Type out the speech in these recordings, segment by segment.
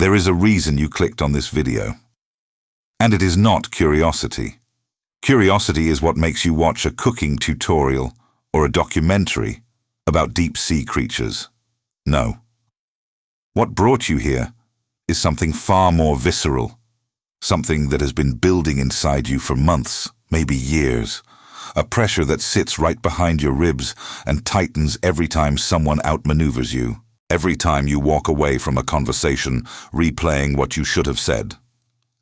There is a reason you clicked on this video. And it is not curiosity. Curiosity is what makes you watch a cooking tutorial or a documentary about deep-sea creatures. No. What brought you here is something far more visceral, something that has been building inside you for months, maybe years, a pressure that sits right behind your ribs and tightens every time someone outmaneuvers you, every time you walk away from a conversation replaying what you should have said,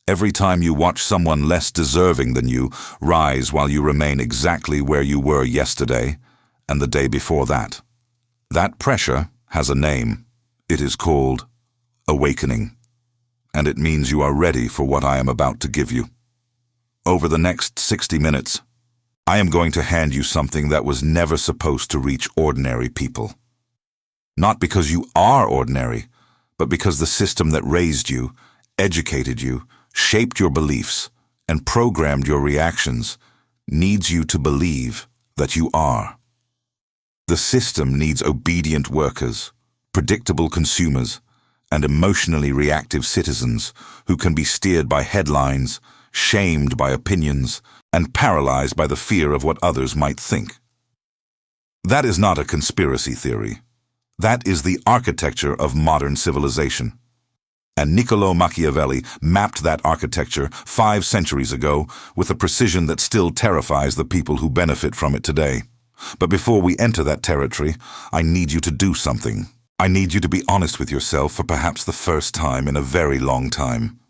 every time you watch someone less deserving than you rise while you remain exactly where you were yesterday and the day before that. That pressure has a name. It is called awakening, and it means you are ready for what I am about to give you. Over the next 60 minutes, I am going to hand you something that was never supposed to reach ordinary people. Not because you are ordinary, but because the system that raised you, educated you, shaped your beliefs, and programmed your reactions needs you to believe that you are. The system needs obedient workers, predictable consumers, and emotionally reactive citizens who can be steered by headlines, shamed by opinions, and paralyzed by the fear of what others might think. That is not a conspiracy theory. That is the architecture of modern civilization. And Niccolò Machiavelli mapped that architecture 5 centuries ago with a precision that still terrifies the people who benefit from it today. But before we enter that territory, I need you to do something. I need you to be honest with yourself for perhaps the first time in a very long time.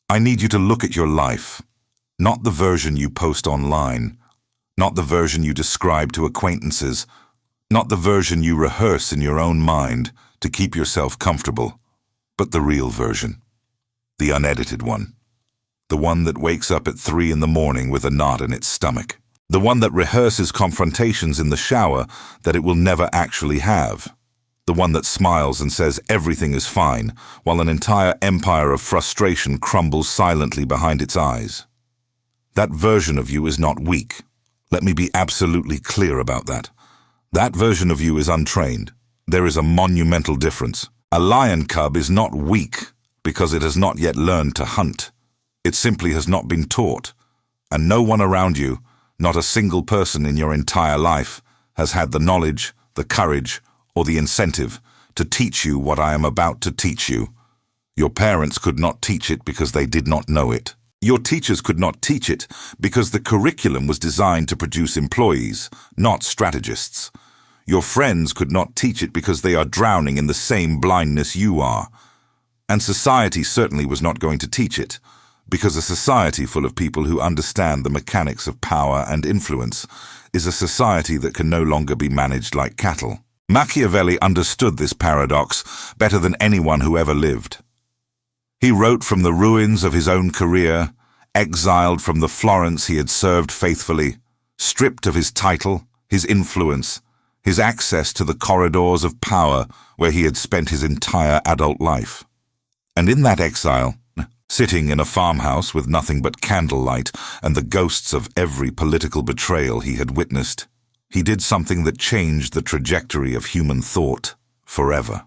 I need you to look at your life, not the version you post online, not the version you describe to acquaintances, not the version you rehearse in your own mind to keep yourself comfortable, but the real version, the unedited one, the one that wakes up at 3 in the morning with a knot in its stomach, the one that rehearses confrontations in the shower that it will never actually have, the one that smiles and says everything is fine while an entire empire of frustration crumbles silently behind its eyes. That version of you is not weak. Let me be absolutely clear about that. That version of you is untrained. There is a monumental difference. A lion cub is not weak because it has not yet learned to hunt. It simply has not been taught. And no one around you, not a single person in your entire life, has had the knowledge, the courage, or the incentive to teach you what I am about to teach you. Your parents could not teach it because they did not know it. Your teachers could not teach it because the curriculum was designed to produce employees, not strategists. Your friends could not teach it because they are drowning in the same blindness you are. And society certainly was not going to teach it, because a society full of people who understand the mechanics of power and influence is a society that can no longer be managed like cattle. Machiavelli understood this paradox better than anyone who ever lived. He wrote from the ruins of his own career, exiled from the Florence he had served faithfully, stripped of his title, his influence, his access to the corridors of power where he had spent his entire adult life. And in that exile, sitting in a farmhouse with nothing but candlelight and the ghosts of every political betrayal he had witnessed, he did something that changed the trajectory of human thought forever.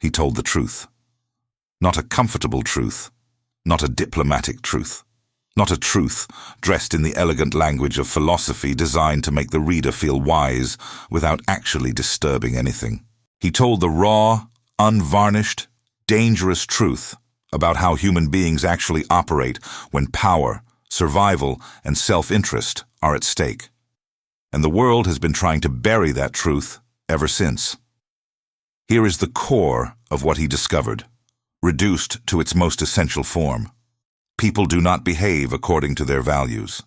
He told the truth. Not a comfortable truth, not a diplomatic truth, not a truth dressed in the elegant language of philosophy designed to make the reader feel wise without actually disturbing anything. He told the raw, unvarnished, dangerous truth about how human beings actually operate when power, survival, and self-interest are at stake. And the world has been trying to bury that truth ever since. Here is the core of what he discovered, reduced to its most essential form. People do not behave according to their values.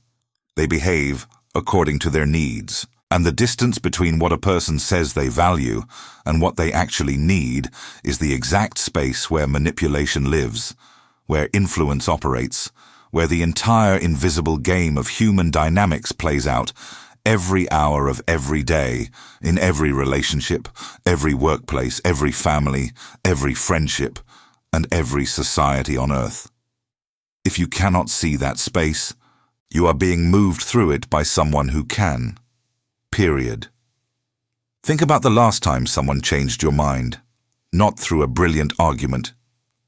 They behave according to their needs. And the distance between what a person says they value and what they actually need is the exact space where manipulation lives, where influence operates, where the entire invisible game of human dynamics plays out every hour of every day, in every relationship, every workplace, every family, every friendship, and every society on earth. If you cannot see that space, you are being moved through it by someone who can. Period. Think about the last time someone changed your mind. Not through a brilliant argument,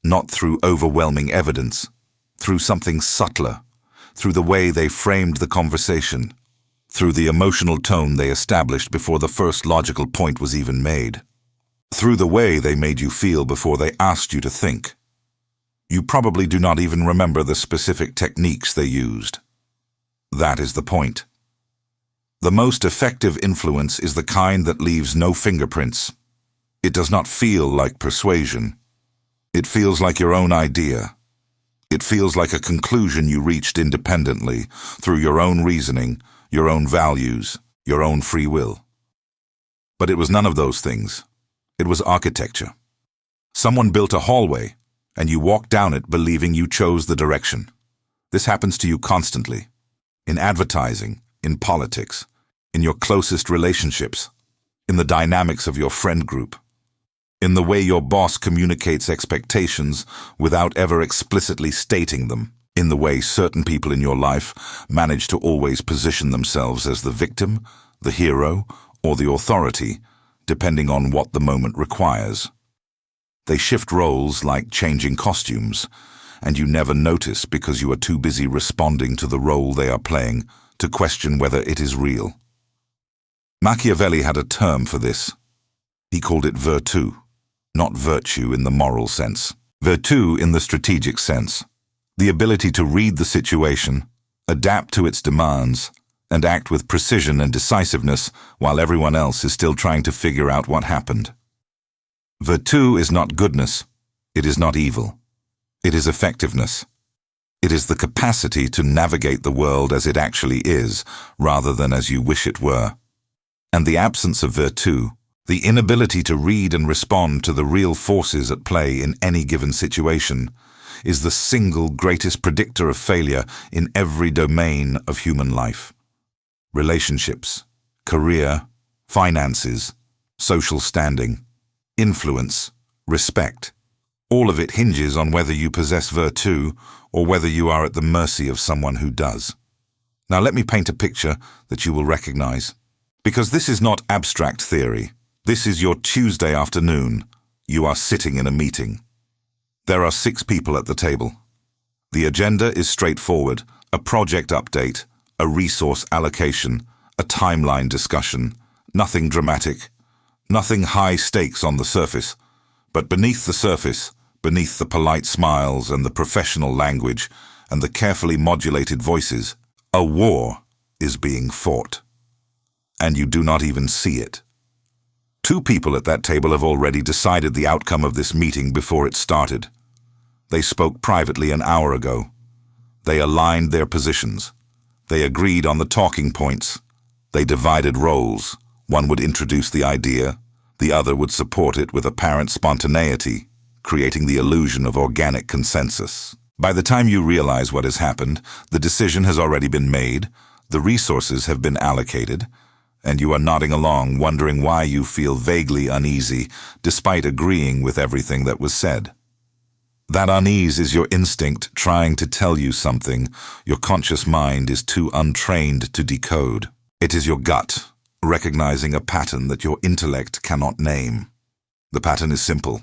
not through overwhelming evidence, through something subtler, through the way they framed the conversation, through the emotional tone they established before the first logical point was even made, through the way they made you feel before they asked you to think. You probably do not even remember the specific techniques they used. That is the point. The most effective influence is the kind that leaves no fingerprints. It does not feel like persuasion. It feels like your own idea. It feels like a conclusion you reached independently, through your own reasoning, your own values, your own free will. But it was none of those things. It was architecture. Someone built a hallway, and you walked down it believing you chose the direction. This happens to you constantly. In advertising, in politics, in your closest relationships, in the dynamics of your friend group, in the way your boss communicates expectations without ever explicitly stating them, in the way certain people in your life manage to always position themselves as the victim, the hero, or the authority, depending on what the moment requires. They shift roles like changing costumes, and you never notice because you are too busy responding to the role they are playing to question whether it is real. Machiavelli had a term for this. He called it virtù, not virtue in the moral sense. Virtù in the strategic sense. The ability to read the situation, adapt to its demands, and act with precision and decisiveness while everyone else is still trying to figure out what happened. Virtù is not goodness. It is not evil. It is effectiveness. It is the capacity to navigate the world as it actually is, rather than as you wish it were. And the absence of virtù, the inability to read and respond to the real forces at play in any given situation, is the single greatest predictor of failure in every domain of human life. Relationships, career, finances, social standing, influence, respect. All of it hinges on whether you possess virtù or whether you are at the mercy of someone who does. Now let me paint a picture that you will recognize. Because this is not abstract theory. This is your Tuesday afternoon. You are sitting in a meeting. There are 6 people at the table. The agenda is straightforward: a project update, a resource allocation, a timeline discussion. Nothing dramatic, nothing high stakes on the surface. But beneath the surface, beneath the polite smiles and the professional language and the carefully modulated voices, a war is being fought. And you do not even see it. 2 people at that table have already decided the outcome of this meeting before it started. They spoke privately an hour ago. They aligned their positions. They agreed on the talking points. They divided roles. One would introduce the idea, the other would support it with apparent spontaneity, creating the illusion of organic consensus. By the time you realize what has happened, the decision has already been made, the resources have been allocated, and you are nodding along, wondering why you feel vaguely uneasy, despite agreeing with everything that was said. That unease is your instinct trying to tell you something your conscious mind is too untrained to decode. It is your gut, recognizing a pattern that your intellect cannot name. The pattern is simple.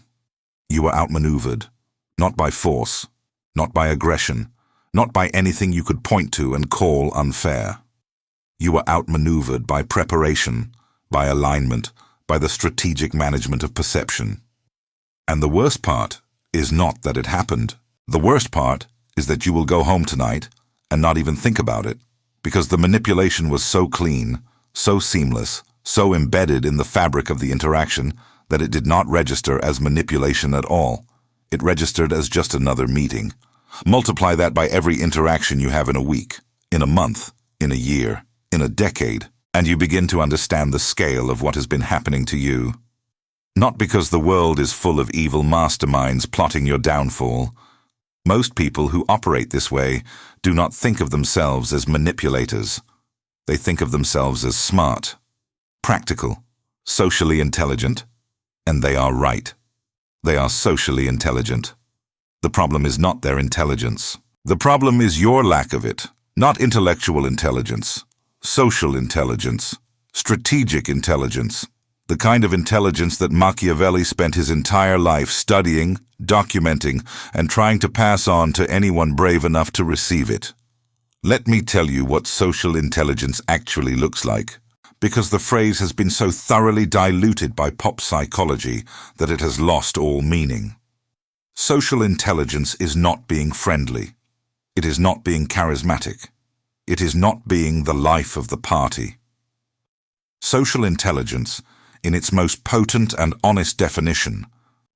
You are outmaneuvered, not by force, not by aggression, not by anything you could point to and call unfair. You are outmaneuvered by preparation, by alignment, by the strategic management of perception. And the worst part is not that it happened. The worst part is that you will go home tonight and not even think about it, because the manipulation was so clean, so seamless, so embedded in the fabric of the interaction that it did not register as manipulation at all. It registered as just another meeting. Multiply that by every interaction you have in a week, in a month, in a year, in a decade, and you begin to understand the scale of what has been happening to you. Not because the world is full of evil masterminds plotting your downfall. Most people who operate this way do not think of themselves as manipulators. They think of themselves as smart, practical, socially intelligent, and they are right. They are socially intelligent. The problem is not their intelligence. The problem is your lack of it, not intellectual intelligence, social intelligence, strategic intelligence. The kind of intelligence that Machiavelli spent his entire life studying, documenting, and trying to pass on to anyone brave enough to receive it. Let me tell you what social intelligence actually looks like, because the phrase has been so thoroughly diluted by pop psychology that it has lost all meaning. Social intelligence is not being friendly. It is not being charismatic. It is not being the life of the party. Social intelligence, in its most potent and honest definition,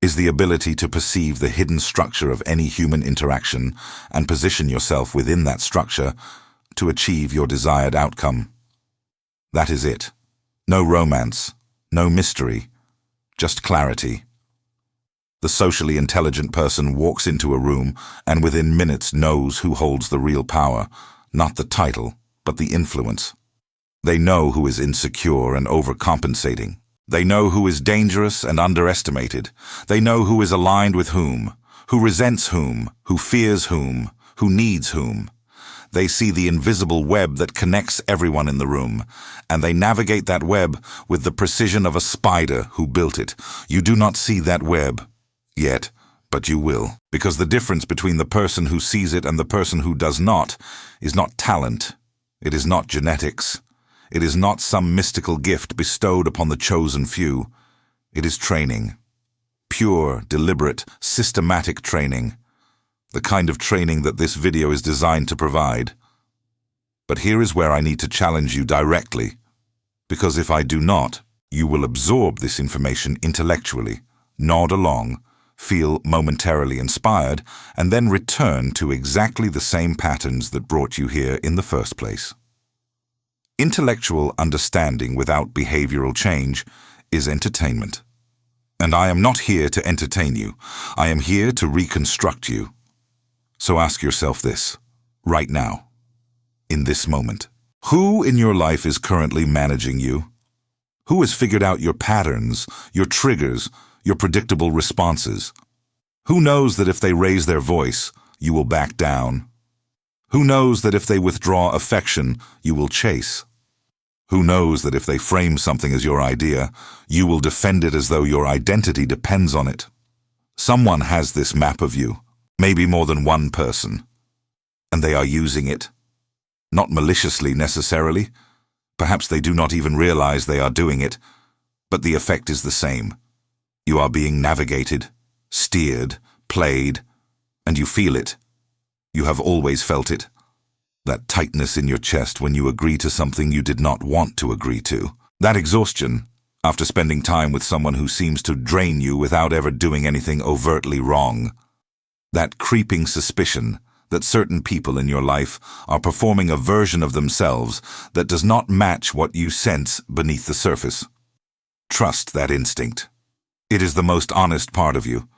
is the ability to perceive the hidden structure of any human interaction and position yourself within that structure to achieve your desired outcome. That is it. No romance, no mystery, just clarity. The socially intelligent person walks into a room and within minutes knows who holds the real power, not the title, but the influence. They know who is insecure and overcompensating. They know who is dangerous and underestimated. They know who is aligned with whom, who resents whom, who fears whom, who needs whom. They see the invisible web that connects everyone in the room, and they navigate that web with the precision of a spider who built it. You do not see that web yet, but you will, because the difference between the person who sees it and the person who does not is not talent. It is not genetics. It is not some mystical gift bestowed upon the chosen few. It is training. Pure, deliberate, systematic training. The kind of training that this video is designed to provide. But here is where I need to challenge you directly, because if I do not, you will absorb this information intellectually, nod along, feel momentarily inspired, and then return to exactly the same patterns that brought you here in the first place. Intellectual understanding without behavioral change is entertainment. And I am not here to entertain you. I am here to reconstruct you. So ask yourself this, right now, in this moment. Who in your life is currently managing you? Who has figured out your patterns, your triggers, your predictable responses? Who knows that if they raise their voice, you will back down? Who knows that if they withdraw affection, you will chase? Who knows that if they frame something as your idea, you will defend it as though your identity depends on it? Someone has this map of you, maybe more than one person, and they are using it. Not maliciously necessarily. Perhaps they do not even realize they are doing it, but the effect is the same. You are being navigated, steered, played, and you feel it. You have always felt it. That tightness in your chest when you agree to something you did not want to agree to. That exhaustion, after spending time with someone who seems to drain you without ever doing anything overtly wrong. That creeping suspicion that certain people in your life are performing a version of themselves that does not match what you sense beneath the surface. Trust that instinct. It is the most honest part of you.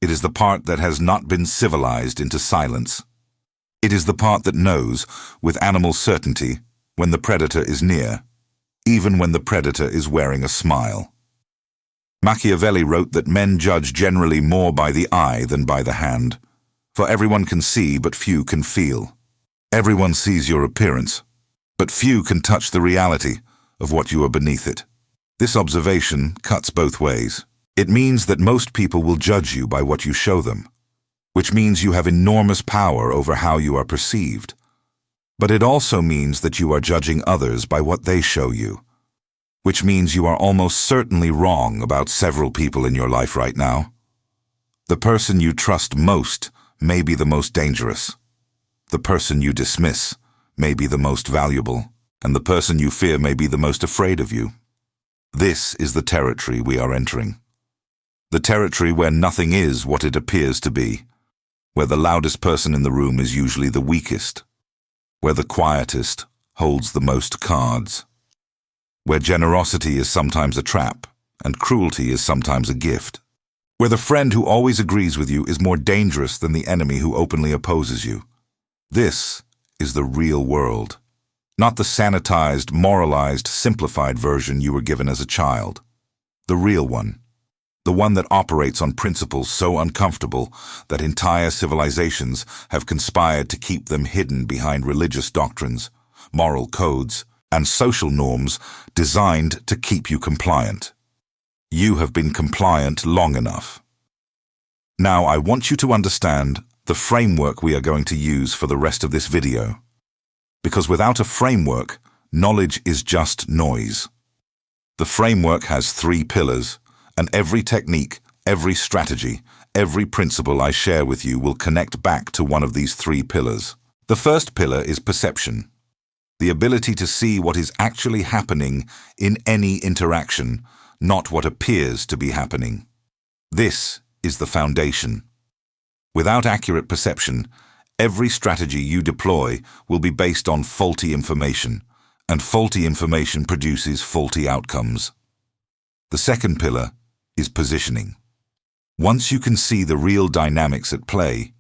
It is the part that has not been civilized into silence. It is the part that knows, with animal certainty, when the predator is near, even when the predator is wearing a smile. Machiavelli wrote that men judge generally more by the eye than by the hand, for everyone can see but few can feel. Everyone sees your appearance, but few can touch the reality of what you are beneath it. This observation cuts both ways. It means that most people will judge you by what you show them, which means you have enormous power over how you are perceived. But it also means that you are judging others by what they show you, which means you are almost certainly wrong about several people in your life right now. The person you trust most may be the most dangerous. The person you dismiss may be the most valuable, and the person you fear may be the most afraid of you. This is the territory we are entering. The territory where nothing is what it appears to be, where the loudest person in the room is usually the weakest, where the quietest holds the most cards, where generosity is sometimes a trap and cruelty is sometimes a gift, where the friend who always agrees with you is more dangerous than the enemy who openly opposes you. This is the real world, not the sanitized, moralized, simplified version you were given as a child. The real one. The one that operates on principles so uncomfortable that entire civilizations have conspired to keep them hidden behind religious doctrines, moral codes, and social norms designed to keep you compliant. You have been compliant long enough. Now I want you to understand the framework we are going to use for the rest of this video. Because without a framework, knowledge is just noise. The framework has 3 pillars, and every technique, every strategy, every principle I share with you will connect back to one of these 3 pillars. The first pillar is perception, the ability to see what is actually happening in any interaction, not what appears to be happening. This is the foundation. Without accurate perception, every strategy you deploy will be based on faulty information, and faulty information produces faulty outcomes. The second pillar is positioning. Once you can see the real dynamics at play,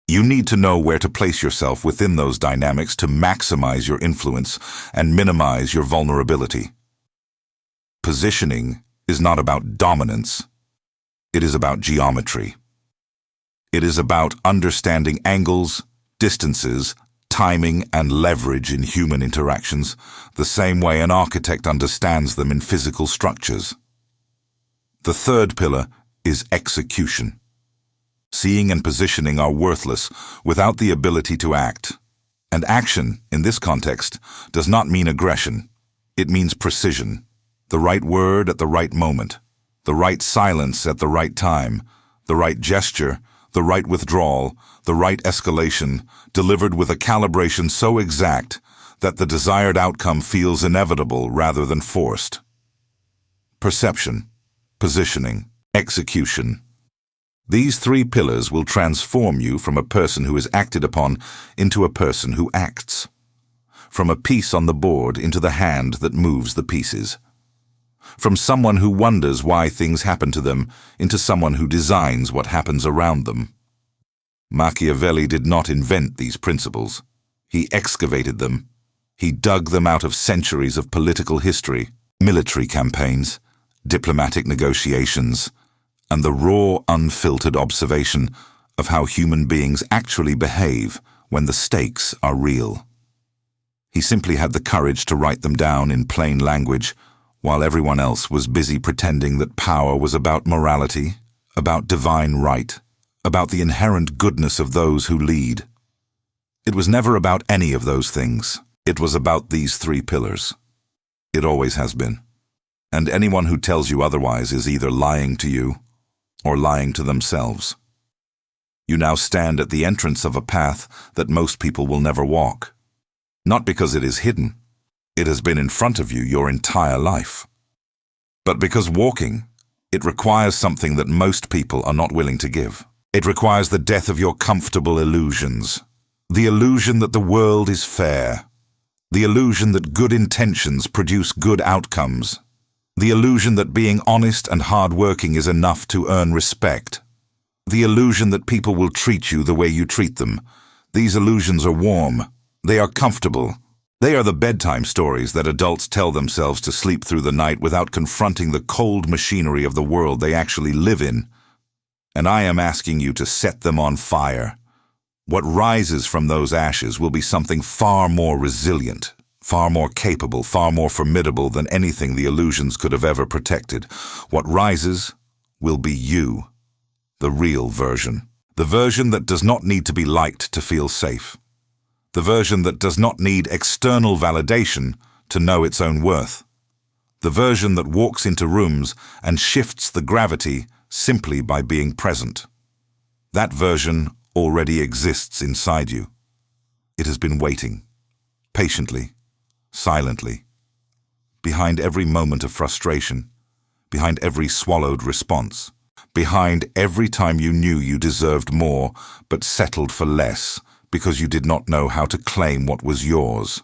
you need to know where to place yourself within those dynamics to maximize your influence and minimize your vulnerability. Positioning is not about dominance. It is about geometry. It is about understanding angles, distances, timing, and leverage in human interactions, the same way an architect understands them in physical structures. The third pillar is execution. Seeing and positioning are worthless without the ability to act. And action, in this context, does not mean aggression. It means precision. The right word at the right moment. The right silence at the right time. The right gesture, the right withdrawal, the right escalation, delivered with a calibration so exact that the desired outcome feels inevitable rather than forced. Perception, positioning, execution. These 3 pillars will transform you from a person who is acted upon into a person who acts. From a piece on the board into the hand that moves the pieces. From someone who wonders why things happen to them into someone who designs what happens around them. Machiavelli did not invent these principles. He excavated them. He dug them out of centuries of political history, military campaigns, diplomatic negotiations, and the raw, unfiltered observation of how human beings actually behave when the stakes are real. He simply had the courage to write them down in plain language, while everyone else was busy pretending that power was about morality, about divine right, about the inherent goodness of those who lead. It was never about any of those things. It was about these 3 pillars. It always has been. And anyone who tells you otherwise is either lying to you or lying to themselves. You now stand at the entrance of a path that most people will never walk. Not because it is hidden. It has been in front of you your entire life. But because walking, it requires something that most people are not willing to give. It requires the death of your comfortable illusions. The illusion that the world is fair. The illusion that good intentions produce good outcomes. The illusion that being honest and hard-working is enough to earn respect. The illusion that people will treat you the way you treat them. These illusions are warm. They are comfortable. They are the bedtime stories that adults tell themselves to sleep through the night without confronting the cold machinery of the world they actually live in. And I am asking you to set them on fire. What rises from those ashes will be something far more resilient, far more capable, far more formidable than anything the illusions could have ever protected. What rises will be you, the real version. The version that does not need to be liked to feel safe. The version that does not need external validation to know its own worth. The version that walks into rooms and shifts the gravity simply by being present. That version already exists inside you. It has been waiting, patiently, silently, behind every moment of frustration, behind every swallowed response, behind every time you knew you deserved more but settled for less because you did not know how to claim what was yours.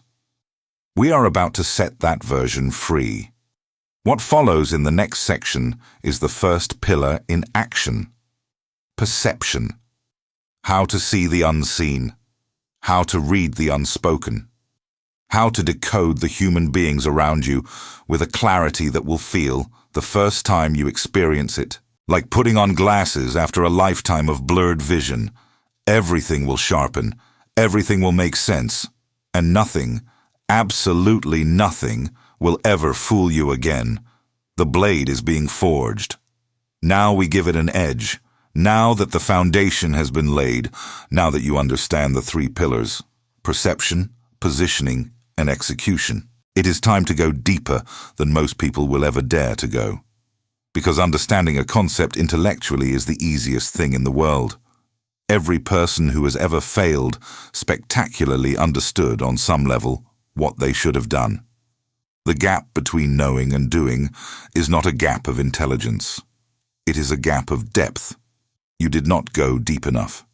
We are about to set that version free. What follows in the next section is the first pillar in action. Perception. How to see the unseen. How to read the unspoken. How to decode the human beings around you with a clarity that will feel, the first time you experience it, like putting on glasses after a lifetime of blurred vision. Everything will sharpen, everything will make sense, and nothing, absolutely nothing, will ever fool you again, The blade is being forged. Now we give it an edge. Now that the foundation has been laid, now that you understand the three pillars, perception, positioning, and execution, it is time to go deeper than most people will ever dare to go. Because understanding a concept intellectually is the easiest thing in the world. Every person who has ever failed spectacularly understood on some level what they should have done. The gap between knowing and doing is not a gap of intelligence. It is a gap of depth. You did not go deep enough.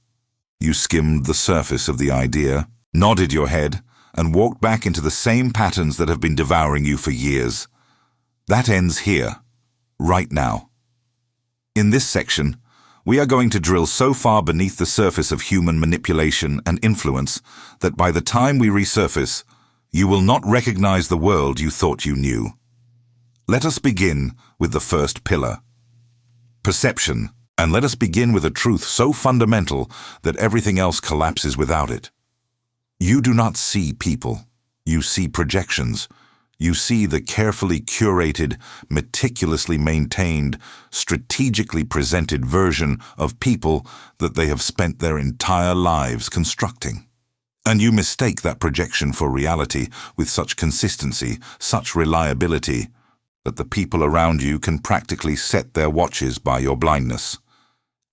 You skimmed the surface of the idea, nodded your head, and walked back into the same patterns that have been devouring you for years. That ends here, right now. In this section, we are going to drill so far beneath the surface of human manipulation and influence that by the time we resurface, you will not recognize the world you thought you knew. Let us begin with the first pillar, perception, and let us begin with a truth so fundamental that everything else collapses without it. You do not see people. You see projections. You see the carefully curated, meticulously maintained, strategically presented version of people that they have spent their entire lives constructing. And you mistake that projection for reality with such consistency, such reliability, that the people around you can practically set their watches by your blindness.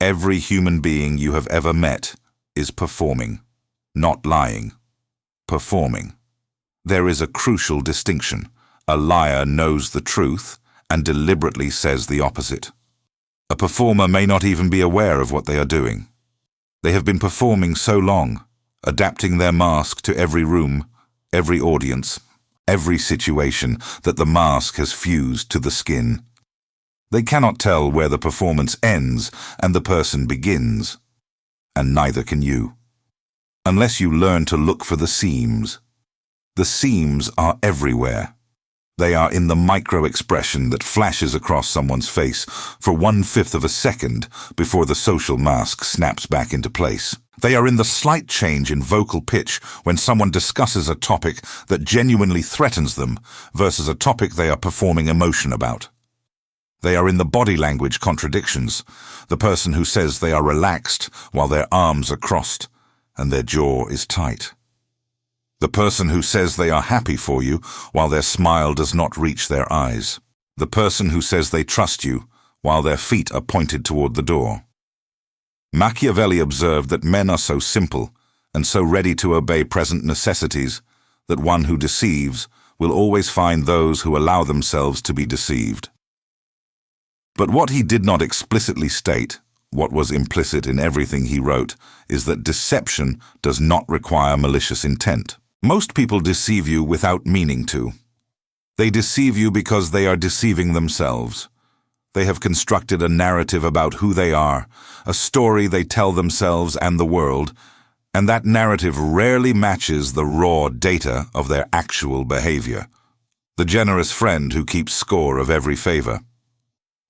Every human being you have ever met is performing, not lying. Performing. There is a crucial distinction. A liar knows the truth and deliberately says the opposite. A performer may not even be aware of what they are doing. They have been performing so long, adapting their mask to every room, every audience, every situation, that the mask has fused to the skin. They cannot tell where the performance ends and the person begins, and neither can you. Unless you learn to look for the seams. The seams are everywhere. They are in the micro-expression that flashes across someone's face for 1/5 of a second before the social mask snaps back into place. They are in the slight change in vocal pitch when someone discusses a topic that genuinely threatens them versus a topic they are performing emotion about. They are in the body language contradictions, the person who says they are relaxed while their arms are crossed and their jaw is tight. The person who says they are happy for you while their smile does not reach their eyes. The person who says they trust you while their feet are pointed toward the door. Machiavelli observed that men are so simple and so ready to obey present necessities that one who deceives will always find those who allow themselves to be deceived. But what he did not explicitly state, what was implicit in everything he wrote, is that deception does not require malicious intent. Most people deceive you without meaning to. They deceive you because they are deceiving themselves. They have constructed a narrative about who they are, a story they tell themselves and the world, and that narrative rarely matches the raw data of their actual behavior. The generous friend who keeps score of every favor.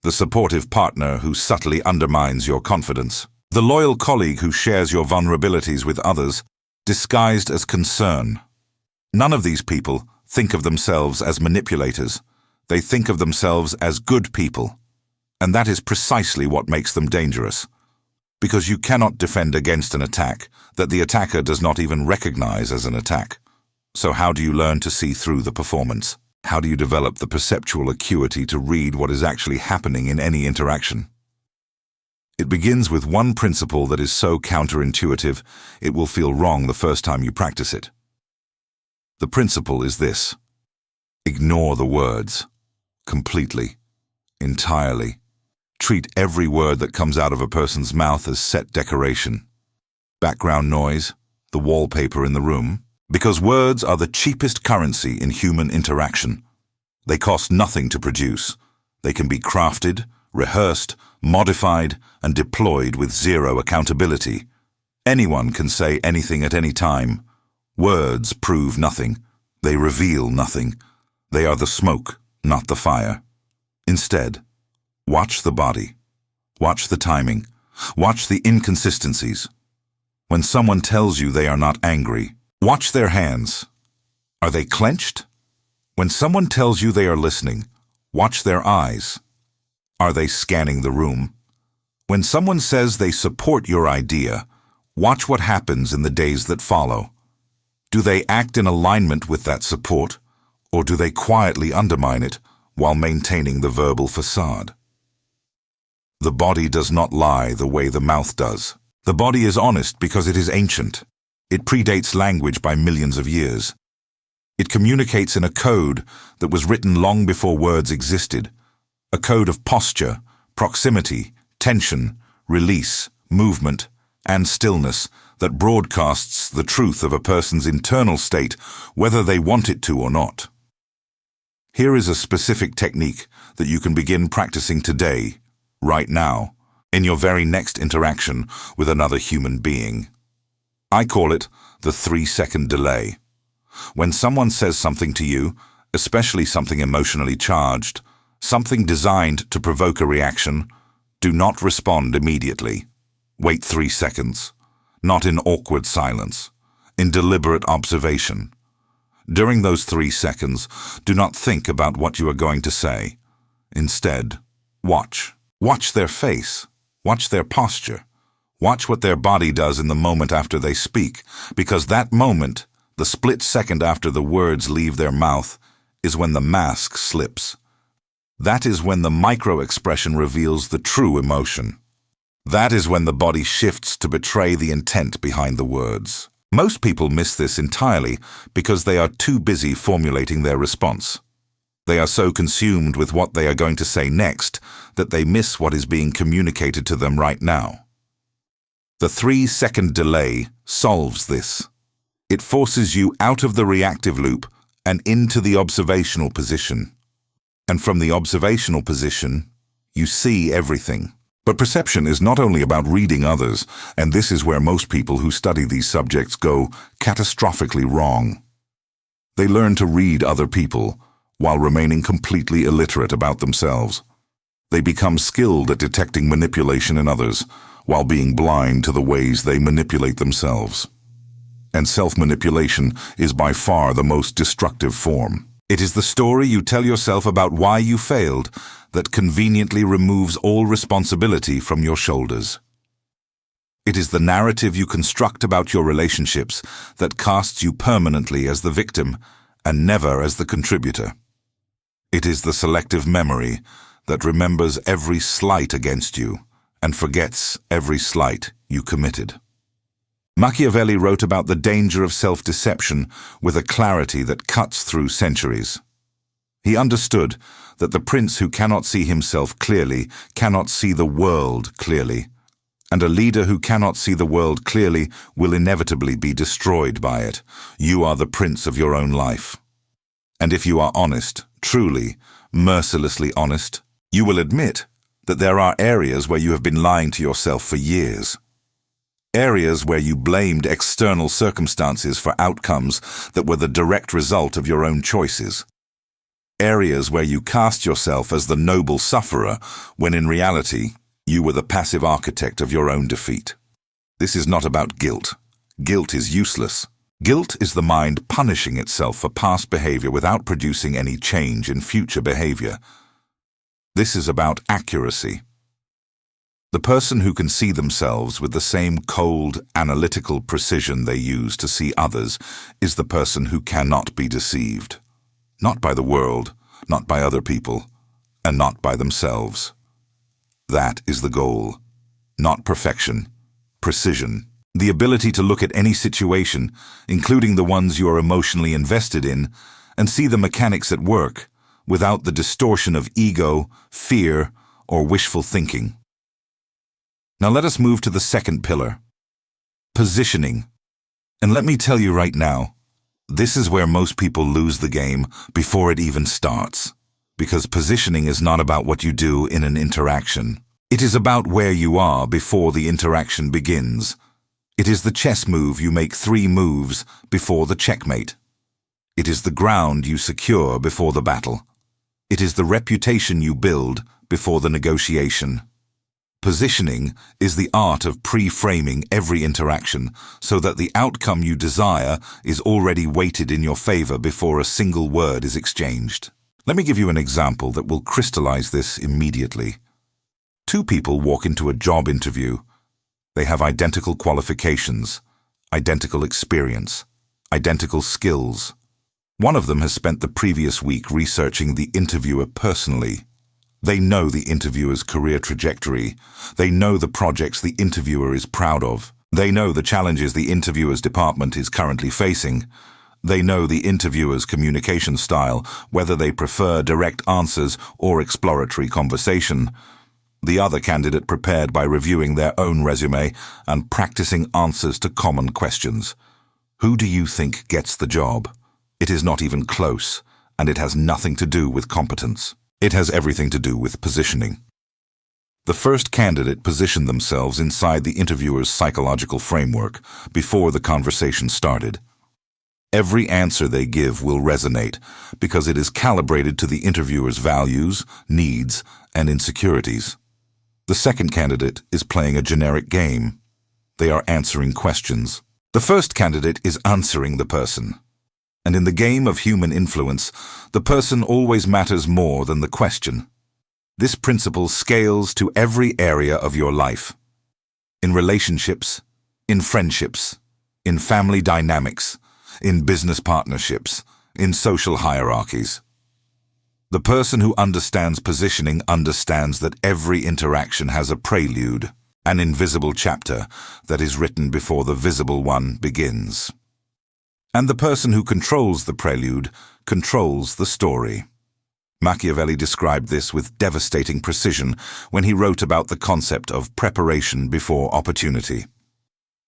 The supportive partner who subtly undermines your confidence. The loyal colleague who shares your vulnerabilities with others, disguised as concern. None of these people think of themselves as manipulators. They think of themselves as good people. And that is precisely what makes them dangerous. Because you cannot defend against an attack that the attacker does not even recognize as an attack. So how do you learn to see through the performance? How do you develop the perceptual acuity to read what is actually happening in any interaction? It begins with one principle that is so counterintuitive, it will feel wrong the first time you practice it. The principle is this: ignore the words. Completely. Entirely. Treat every word that comes out of a person's mouth as set decoration. Background noise, the wallpaper in the room. Because words are the cheapest currency in human interaction. They cost nothing to produce. They can be crafted, rehearsed, modified, and deployed with zero accountability. Anyone can say anything at any time. Words prove nothing. They reveal nothing. They are the smoke, not the fire. Instead, watch the body. Watch the timing. Watch the inconsistencies. When someone tells you they are not angry, watch their hands. Are they clenched? When someone tells you they are listening, Watch their eyes. Are they scanning the room? When someone says they support your idea, watch what happens in the days that follow. Do they act in alignment with that support, or do they quietly undermine it while maintaining the verbal facade? The body does not lie the way the mouth does. The body is honest because it is ancient. It predates language by millions of years. It communicates in a code that was written long before words existed, a code of posture, proximity, tension, release, movement, and stillness that broadcasts the truth of a person's internal state, whether they want it to or not. Here is a specific technique that you can begin practicing today, right now, in your very next interaction with another human being. I call it the 3-second delay. When someone says something to you, especially something emotionally charged, something designed to provoke a reaction, do not respond immediately. Wait 3 seconds, not in awkward silence, in deliberate observation. During those 3 seconds, do not think about what you are going to say. Instead, watch. Watch their face. Watch their posture. Watch what their body does in the moment after they speak, because that moment, the split second after the words leave their mouth, is when the mask slips. That is when the micro-expression reveals the true emotion. That is when the body shifts to betray the intent behind the words. Most people miss this entirely because they are too busy formulating their response. They are so consumed with what they are going to say next that they miss what is being communicated to them right now. The 3-second delay solves this. It forces you out of the reactive loop and into the observational position. And from the observational position, you see everything. But perception is not only about reading others, and this is where most people who study these subjects go catastrophically wrong. They learn to read other people while remaining completely illiterate about themselves. They become skilled at detecting manipulation in others while being blind to the ways they manipulate themselves. And self-manipulation is by far the most destructive form. It is the story you tell yourself about why you failed that conveniently removes all responsibility from your shoulders. It is the narrative you construct about your relationships that casts you permanently as the victim and never as the contributor. It is the selective memory that remembers every slight against you and forgets every slight you committed. Machiavelli wrote about the danger of self-deception with a clarity that cuts through centuries. He understood that the prince who cannot see himself clearly cannot see the world clearly, and a leader who cannot see the world clearly will inevitably be destroyed by it. You are the prince of your own life. And if you are honest, truly, mercilessly honest, you will admit that there are areas where you have been lying to yourself for years. Areas where you blamed external circumstances for outcomes that were the direct result of your own choices. Areas where you cast yourself as the noble sufferer, when in reality, you were the passive architect of your own defeat. This is not about guilt. Guilt is useless. Guilt is the mind punishing itself for past behavior without producing any change in future behavior. This is about accuracy. The person who can see themselves with the same cold, analytical precision they use to see others is the person who cannot be deceived. Not by the world, not by other people, and not by themselves. That is the goal. Not perfection, precision. The ability to look at any situation, including the ones you are emotionally invested in, and see the mechanics at work, without the distortion of ego, fear, or wishful thinking. Now let us move to the second pillar, positioning. And let me tell you right now, this is where most people lose the game before it even starts. Because positioning is not about what you do in an interaction. It is about where you are before the interaction begins. It is the chess move you make 3 moves before the checkmate. It is the ground you secure before the battle. It is the reputation you build before the negotiation. Positioning is the art of pre-framing every interaction so that the outcome you desire is already weighted in your favor before a single word is exchanged. Let me give you an example that will crystallize this immediately. Two people walk into a job interview. They have identical qualifications, identical experience, identical skills. One of them has spent the previous week researching the interviewer personally. They know the interviewer's career trajectory. They know the projects the interviewer is proud of. They know the challenges the interviewer's department is currently facing. They know the interviewer's communication style, whether they prefer direct answers or exploratory conversation. The other candidate prepared by reviewing their own resume and practicing answers to common questions. Who do you think gets the job? It is not even close, and it has nothing to do with competence. It has everything to do with positioning. The first candidate positioned themselves inside the interviewer's psychological framework before the conversation started. Every answer they give will resonate because it is calibrated to the interviewer's values, needs, and insecurities. The second candidate is playing a generic game. They are answering questions. The first candidate is answering the person. And in the game of human influence, the person always matters more than the question. This principle scales to every area of your life. In relationships, in friendships, in family dynamics, in business partnerships, in social hierarchies. The person who understands positioning understands that every interaction has a prelude, an invisible chapter that is written before the visible one begins. And the person who controls the prelude controls the story. Machiavelli described this with devastating precision when he wrote about the concept of preparation before opportunity.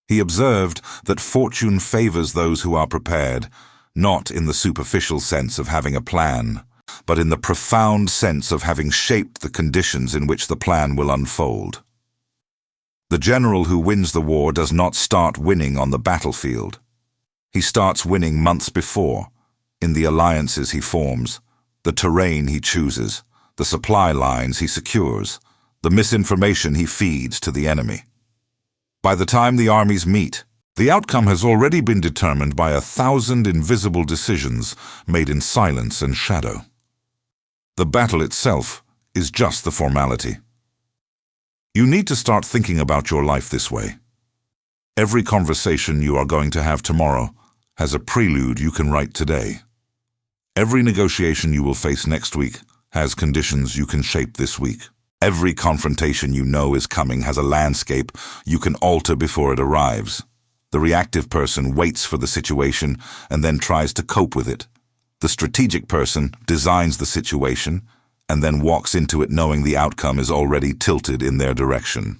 He observed that fortune favors those who are prepared, not in the superficial sense of having a plan, but in the profound sense of having shaped the conditions in which the plan will unfold. The general who wins the war does not start winning on the battlefield. He starts winning months before, in the alliances he forms, the terrain he chooses, the supply lines he secures, the misinformation he feeds to the enemy. By the time the armies meet, the outcome has already been determined by 1,000 invisible decisions made in silence and shadow. The battle itself is just the formality. You need to start thinking about your life this way. Every conversation you are going to have tomorrow has a prelude you can write today. Every negotiation you will face next week has conditions you can shape this week. Every confrontation you know is coming has a landscape you can alter before it arrives. The reactive person waits for the situation and then tries to cope with it. The strategic person designs the situation and then walks into it knowing the outcome is already tilted in their direction.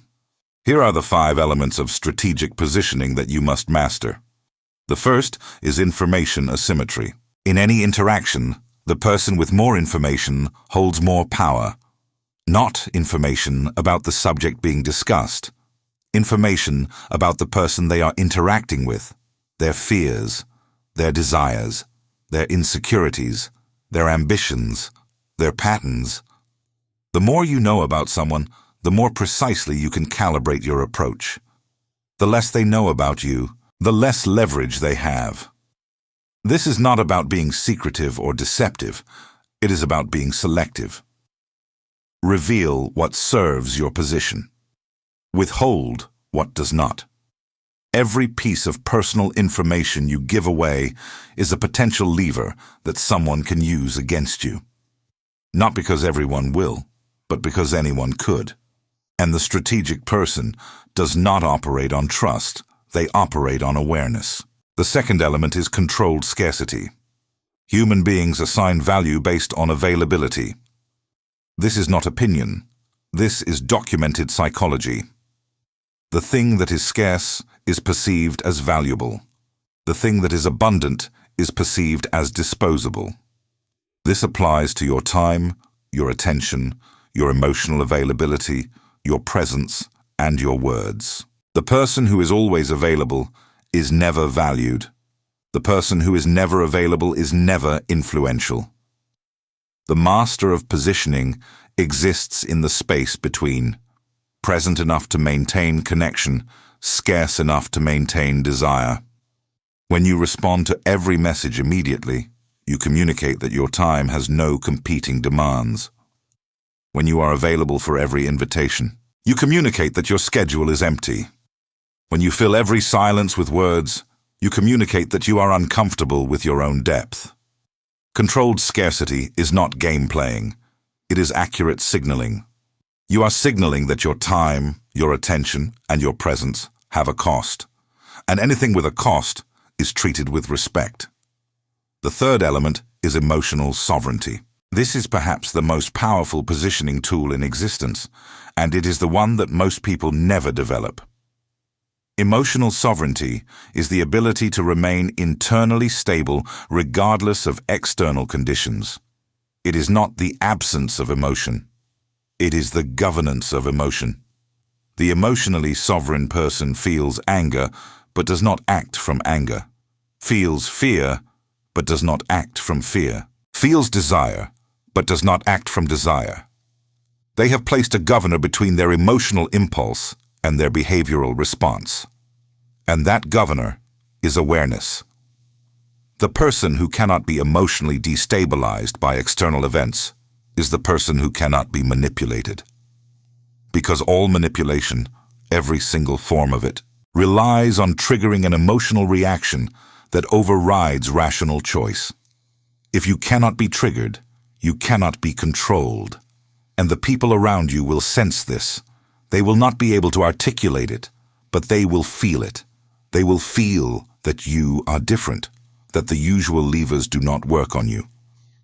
Here are the 5 elements of strategic positioning that you must master. The first is information asymmetry. In any interaction, the person with more information holds more power. Not information about the subject being discussed. Information about the person they are interacting with, their fears, their desires, their insecurities, their ambitions, their patterns. The more you know about someone, the more precisely you can calibrate your approach. The less they know about you, the less leverage they have. This is not about being secretive or deceptive. It is about being selective. Reveal what serves your position. Withhold what does not. Every piece of personal information you give away is a potential lever that someone can use against you. Not because everyone will, but because anyone could. And the strategic person does not operate on trust, they operate on awareness. The second element is controlled scarcity. Human beings assign value based on availability. This is not opinion. This is documented psychology. The thing that is scarce is perceived as valuable. The thing that is abundant is perceived as disposable. This applies to your time, your attention, your emotional availability, your presence, and your words. The person who is always available is never valued. The person who is never available is never influential. The master of positioning exists in the space between, present enough to maintain connection, scarce enough to maintain desire. When you respond to every message immediately, you communicate that your time has no competing demands. When you are available for every invitation, you communicate that your schedule is empty. When you fill every silence with words, you communicate that you are uncomfortable with your own depth. Controlled scarcity is not game playing. It is accurate signaling. You are signaling that your time, your attention, and your presence have a cost, and anything with a cost is treated with respect. The third element is emotional sovereignty. This is perhaps the most powerful positioning tool in existence, and it is the one that most people never develop. Emotional sovereignty is the ability to remain internally stable regardless of external conditions. It is not the absence of emotion. It is the governance of emotion. The emotionally sovereign person feels anger but does not act from anger, feels fear but does not act from fear, feels desire but does not act from desire. They have placed a governor between their emotional impulse and their behavioral response. And that governor is awareness. The person who cannot be emotionally destabilized by external events is the person who cannot be manipulated. Because all manipulation, every single form of it, relies on triggering an emotional reaction that overrides rational choice. If you cannot be triggered, you cannot be controlled. And the people around you will sense this. They will not be able to articulate it, but they will feel it. They will feel that you are different, that the usual levers do not work on you,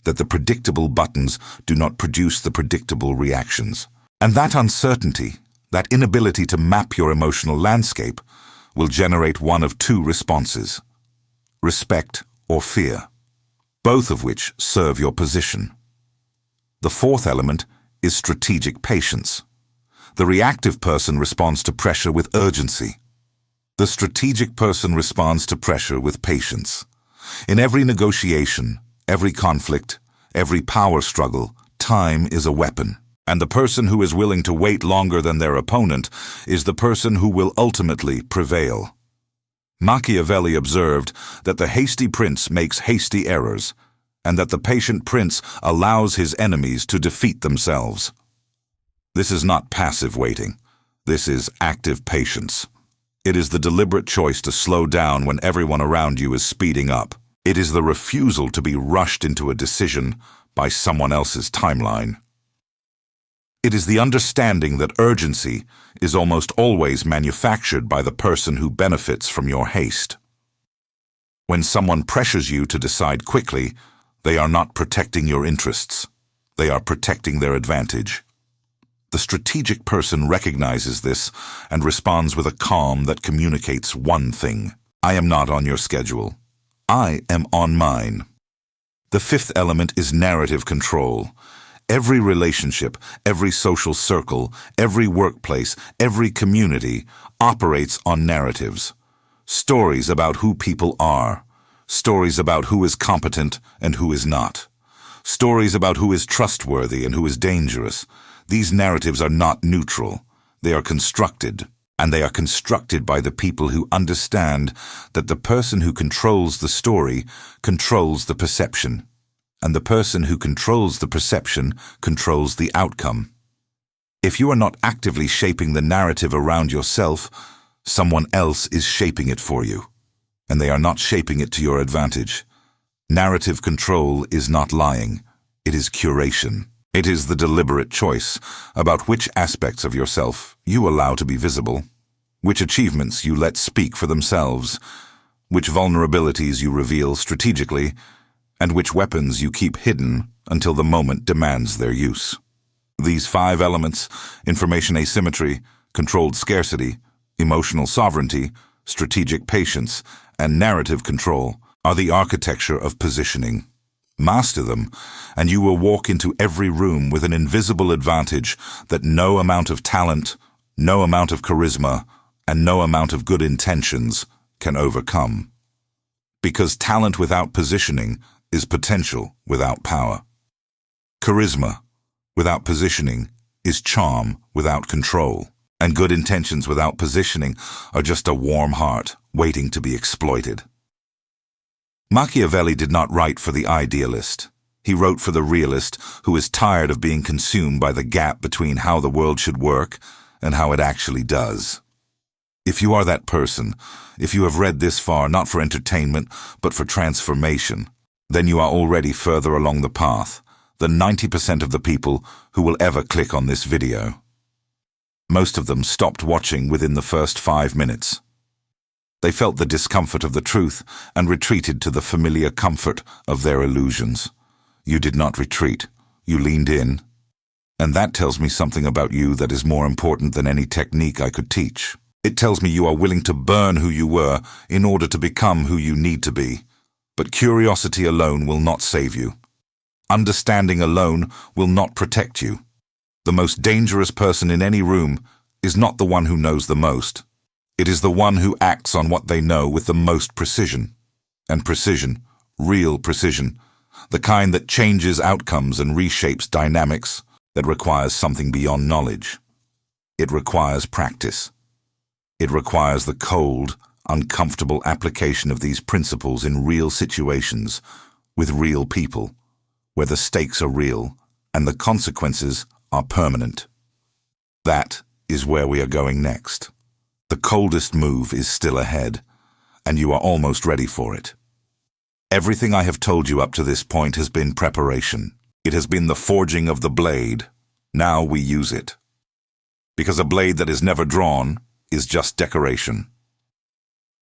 that the predictable buttons do not produce the predictable reactions. And that uncertainty, that inability to map your emotional landscape, will generate one of two responses: respect or fear, both of which serve your position. The fourth element is strategic patience. The reactive person responds to pressure with urgency. The strategic person responds to pressure with patience. In every negotiation, every conflict, every power struggle, time is a weapon. And the person who is willing to wait longer than their opponent is the person who will ultimately prevail. Machiavelli observed that the hasty prince makes hasty errors, and that the patient prince allows his enemies to defeat themselves. This is not passive waiting. This is active patience. It is the deliberate choice to slow down when everyone around you is speeding up. It is the refusal to be rushed into a decision by someone else's timeline. It is the understanding that urgency is almost always manufactured by the person who benefits from your haste. When someone pressures you to decide quickly, they are not protecting your interests. They are protecting their advantage. The strategic person recognizes this and responds with a calm that communicates one thing: I am not on your schedule. I am on mine. The fifth element is narrative control. Every relationship, every social circle, every workplace, every community operates on narratives. Stories about who people are. Stories about who is competent and who is not. Stories about who is trustworthy and who is dangerous. These narratives are not neutral. They are constructed, and they are constructed by the people who understand that the person who controls the story controls the perception, and the person who controls the perception controls the outcome. If you are not actively shaping the narrative around yourself, someone else is shaping it for you, and they are not shaping it to your advantage. Narrative control is not lying. It is curation. It is the deliberate choice about which aspects of yourself you allow to be visible, which achievements you let speak for themselves, which vulnerabilities you reveal strategically, and which weapons you keep hidden until the moment demands their use. These 5 elements, information asymmetry, controlled scarcity, emotional sovereignty, strategic patience, and narrative control, are the architecture of positioning. Master them, and you will walk into every room with an invisible advantage that no amount of talent, no amount of charisma, and no amount of good intentions can overcome. Because talent without positioning is potential without power. Charisma without positioning is charm without control. And good intentions without positioning are just a warm heart waiting to be exploited. Machiavelli did not write for the idealist. He wrote for the realist who is tired of being consumed by the gap between how the world should work and how it actually does. If you are that person, if you have read this far not for entertainment but for transformation, then you are already further along the path than 90% of the people who will ever click on this video. Most of them stopped watching within the first 5 minutes. They felt the discomfort of the truth and retreated to the familiar comfort of their illusions. You did not retreat. You leaned in. And that tells me something about you that is more important than any technique I could teach. It tells me you are willing to burn who you were in order to become who you need to be. But curiosity alone will not save you. Understanding alone will not protect you. The most dangerous person in any room is not the one who knows the most. It is the one who acts on what they know with the most precision. And precision, real precision, the kind that changes outcomes and reshapes dynamics, that requires something beyond knowledge. It requires practice. It requires the cold, uncomfortable application of these principles in real situations, with real people, where the stakes are real and the consequences are permanent. That is where we are going next. The coldest move is still ahead, and you are almost ready for it. Everything I have told you up to this point has been preparation. It has been the forging of the blade. Now we use it. Because a blade that is never drawn is just decoration.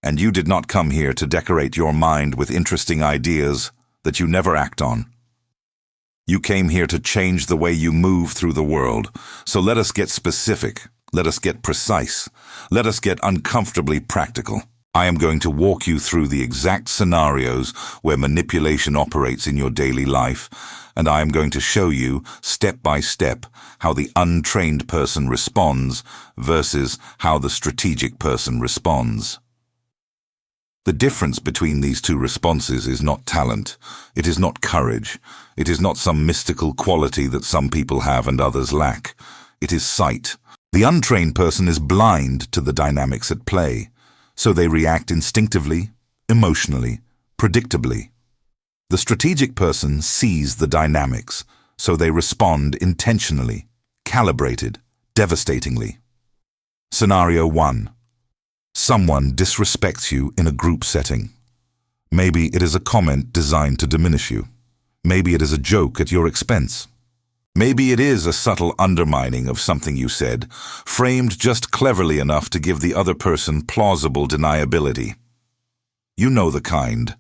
And you did not come here to decorate your mind with interesting ideas that you never act on. You came here to change the way you move through the world. So let us get specific. Let us get precise. Let us get uncomfortably practical. I am going to walk you through the exact scenarios where manipulation operates in your daily life, and I am going to show you, step by step, how the untrained person responds versus how the strategic person responds. The difference between these two responses is not talent. It is not courage. It is not some mystical quality that some people have and others lack. It is sight. The untrained person is blind to the dynamics at play, so they react instinctively, emotionally, predictably. The strategic person sees the dynamics, so they respond intentionally, calibrated, devastatingly. Scenario 1. Someone disrespects you in a group setting. Maybe it is a comment designed to diminish you. Maybe it is a joke at your expense. Maybe it is a subtle undermining of something you said, framed just cleverly enough to give the other person plausible deniability. You know the kind.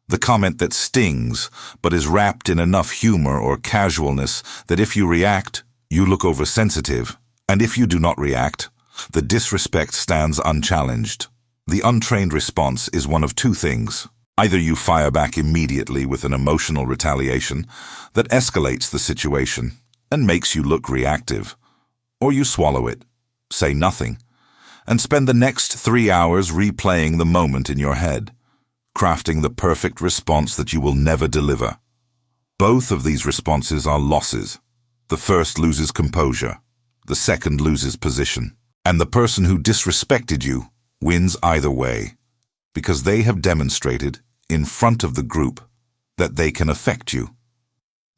The comment that stings, but is wrapped in enough humor or casualness that if you react, you look oversensitive, and if you do not react, the disrespect stands unchallenged. The untrained response is one of two things. Either you fire back immediately with an emotional retaliation that escalates the situation and makes you look reactive, or you swallow it, say nothing, and spend the next 3 hours replaying the moment in your head, crafting the perfect response that you will never deliver. Both of these responses are losses. The first loses composure, the second loses position, and the person who disrespected you wins either way, because they have demonstrated, in front of the group, that they can affect you.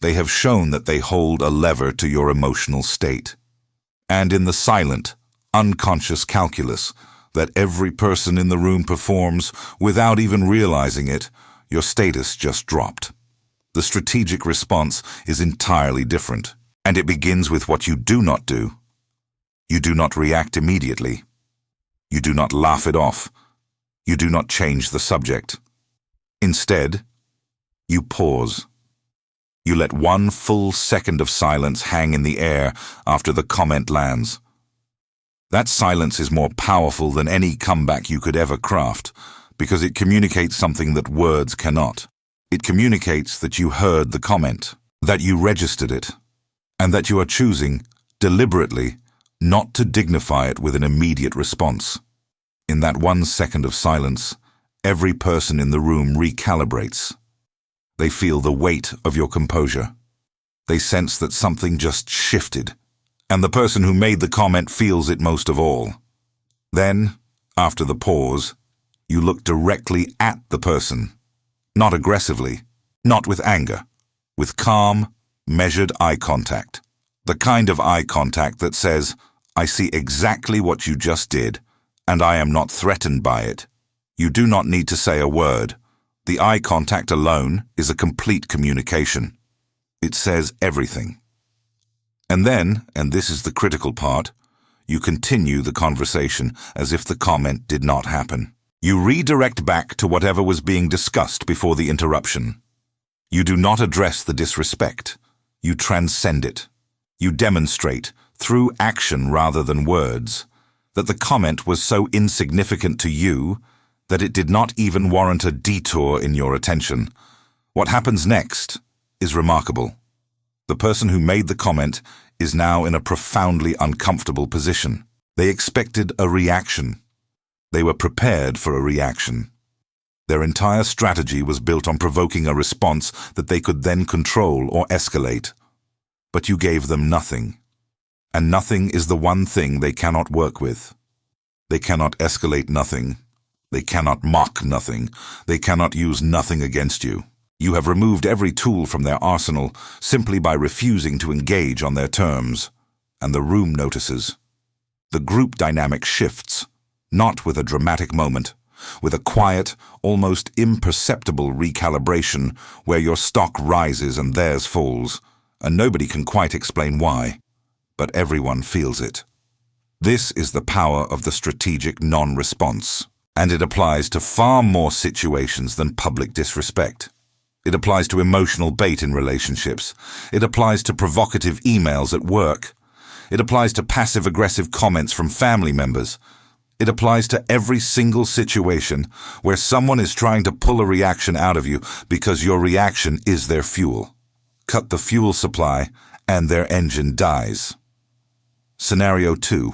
They have shown that they hold a lever to your emotional state. And in the silent, unconscious calculus that every person in the room performs without even realizing it, your status just dropped. The strategic response is entirely different, and it begins with what you do not do. You do not react immediately. You do not laugh it off. You do not change the subject. Instead, you pause. You let 1 full second of silence hang in the air after the comment lands. That silence is more powerful than any comeback you could ever craft, because it communicates something that words cannot. It communicates that you heard the comment, that you registered it, and that you are choosing, deliberately, not to dignify it with an immediate response. In that 1 second of silence, every person in the room recalibrates. They feel the weight of your composure. They sense that something just shifted, and the person who made the comment feels it most of all. Then, after the pause, you look directly at the person, Not aggressively, not with anger, with calm, measured eye contact. The kind of eye contact that says, "I see exactly what you just did, and I am not threatened by it." You do not need to say a word. The eye contact alone is a complete communication. It says everything. And then, and this is the critical part, you continue the conversation as if the comment did not happen. You redirect back to whatever was being discussed before the interruption. You do not address the disrespect. You transcend it. You demonstrate, through action rather than words, that the comment was so insignificant to you that it did not even warrant a detour in your attention. What happens next is remarkable. The person who made the comment is now in a profoundly uncomfortable position. They expected a reaction. They were prepared for a reaction. Their entire strategy was built on provoking a response that they could then control or escalate. But you gave them nothing. And nothing is the one thing they cannot work with. They cannot escalate nothing. They cannot mock nothing. They cannot use nothing against you. You have removed every tool from their arsenal simply by refusing to engage on their terms. And the room notices. The group dynamic shifts, not with a dramatic moment, with a quiet, almost imperceptible recalibration where your stock rises and theirs falls, and nobody can quite explain why, but everyone feels it. This is the power of the strategic non-response, and it applies to far more situations than public disrespect. It applies to emotional bait in relationships. It applies to provocative emails at work. It applies to passive-aggressive comments from family members. It applies to every single situation where someone is trying to pull a reaction out of you because your reaction is their fuel. Cut the fuel supply, and their engine dies. Scenario 2.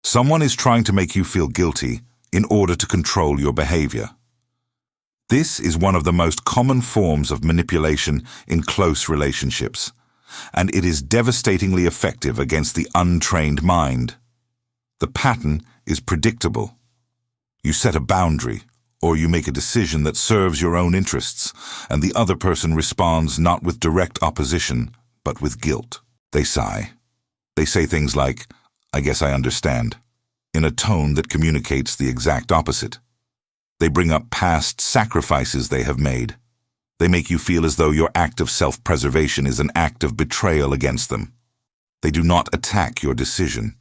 Someone is trying to make you feel guilty in order to control your behavior. This is one of the most common forms of manipulation in close relationships, and it is devastatingly effective against the untrained mind. The pattern is predictable. You set a boundary, or you make a decision that serves your own interests, and the other person responds not with direct opposition, but with guilt. They sigh. They say things like, "I guess I understand," in a tone that communicates the exact opposite. They bring up past sacrifices they have made. They make you feel as though your act of self-preservation is an act of betrayal against them. They do not attack your decision.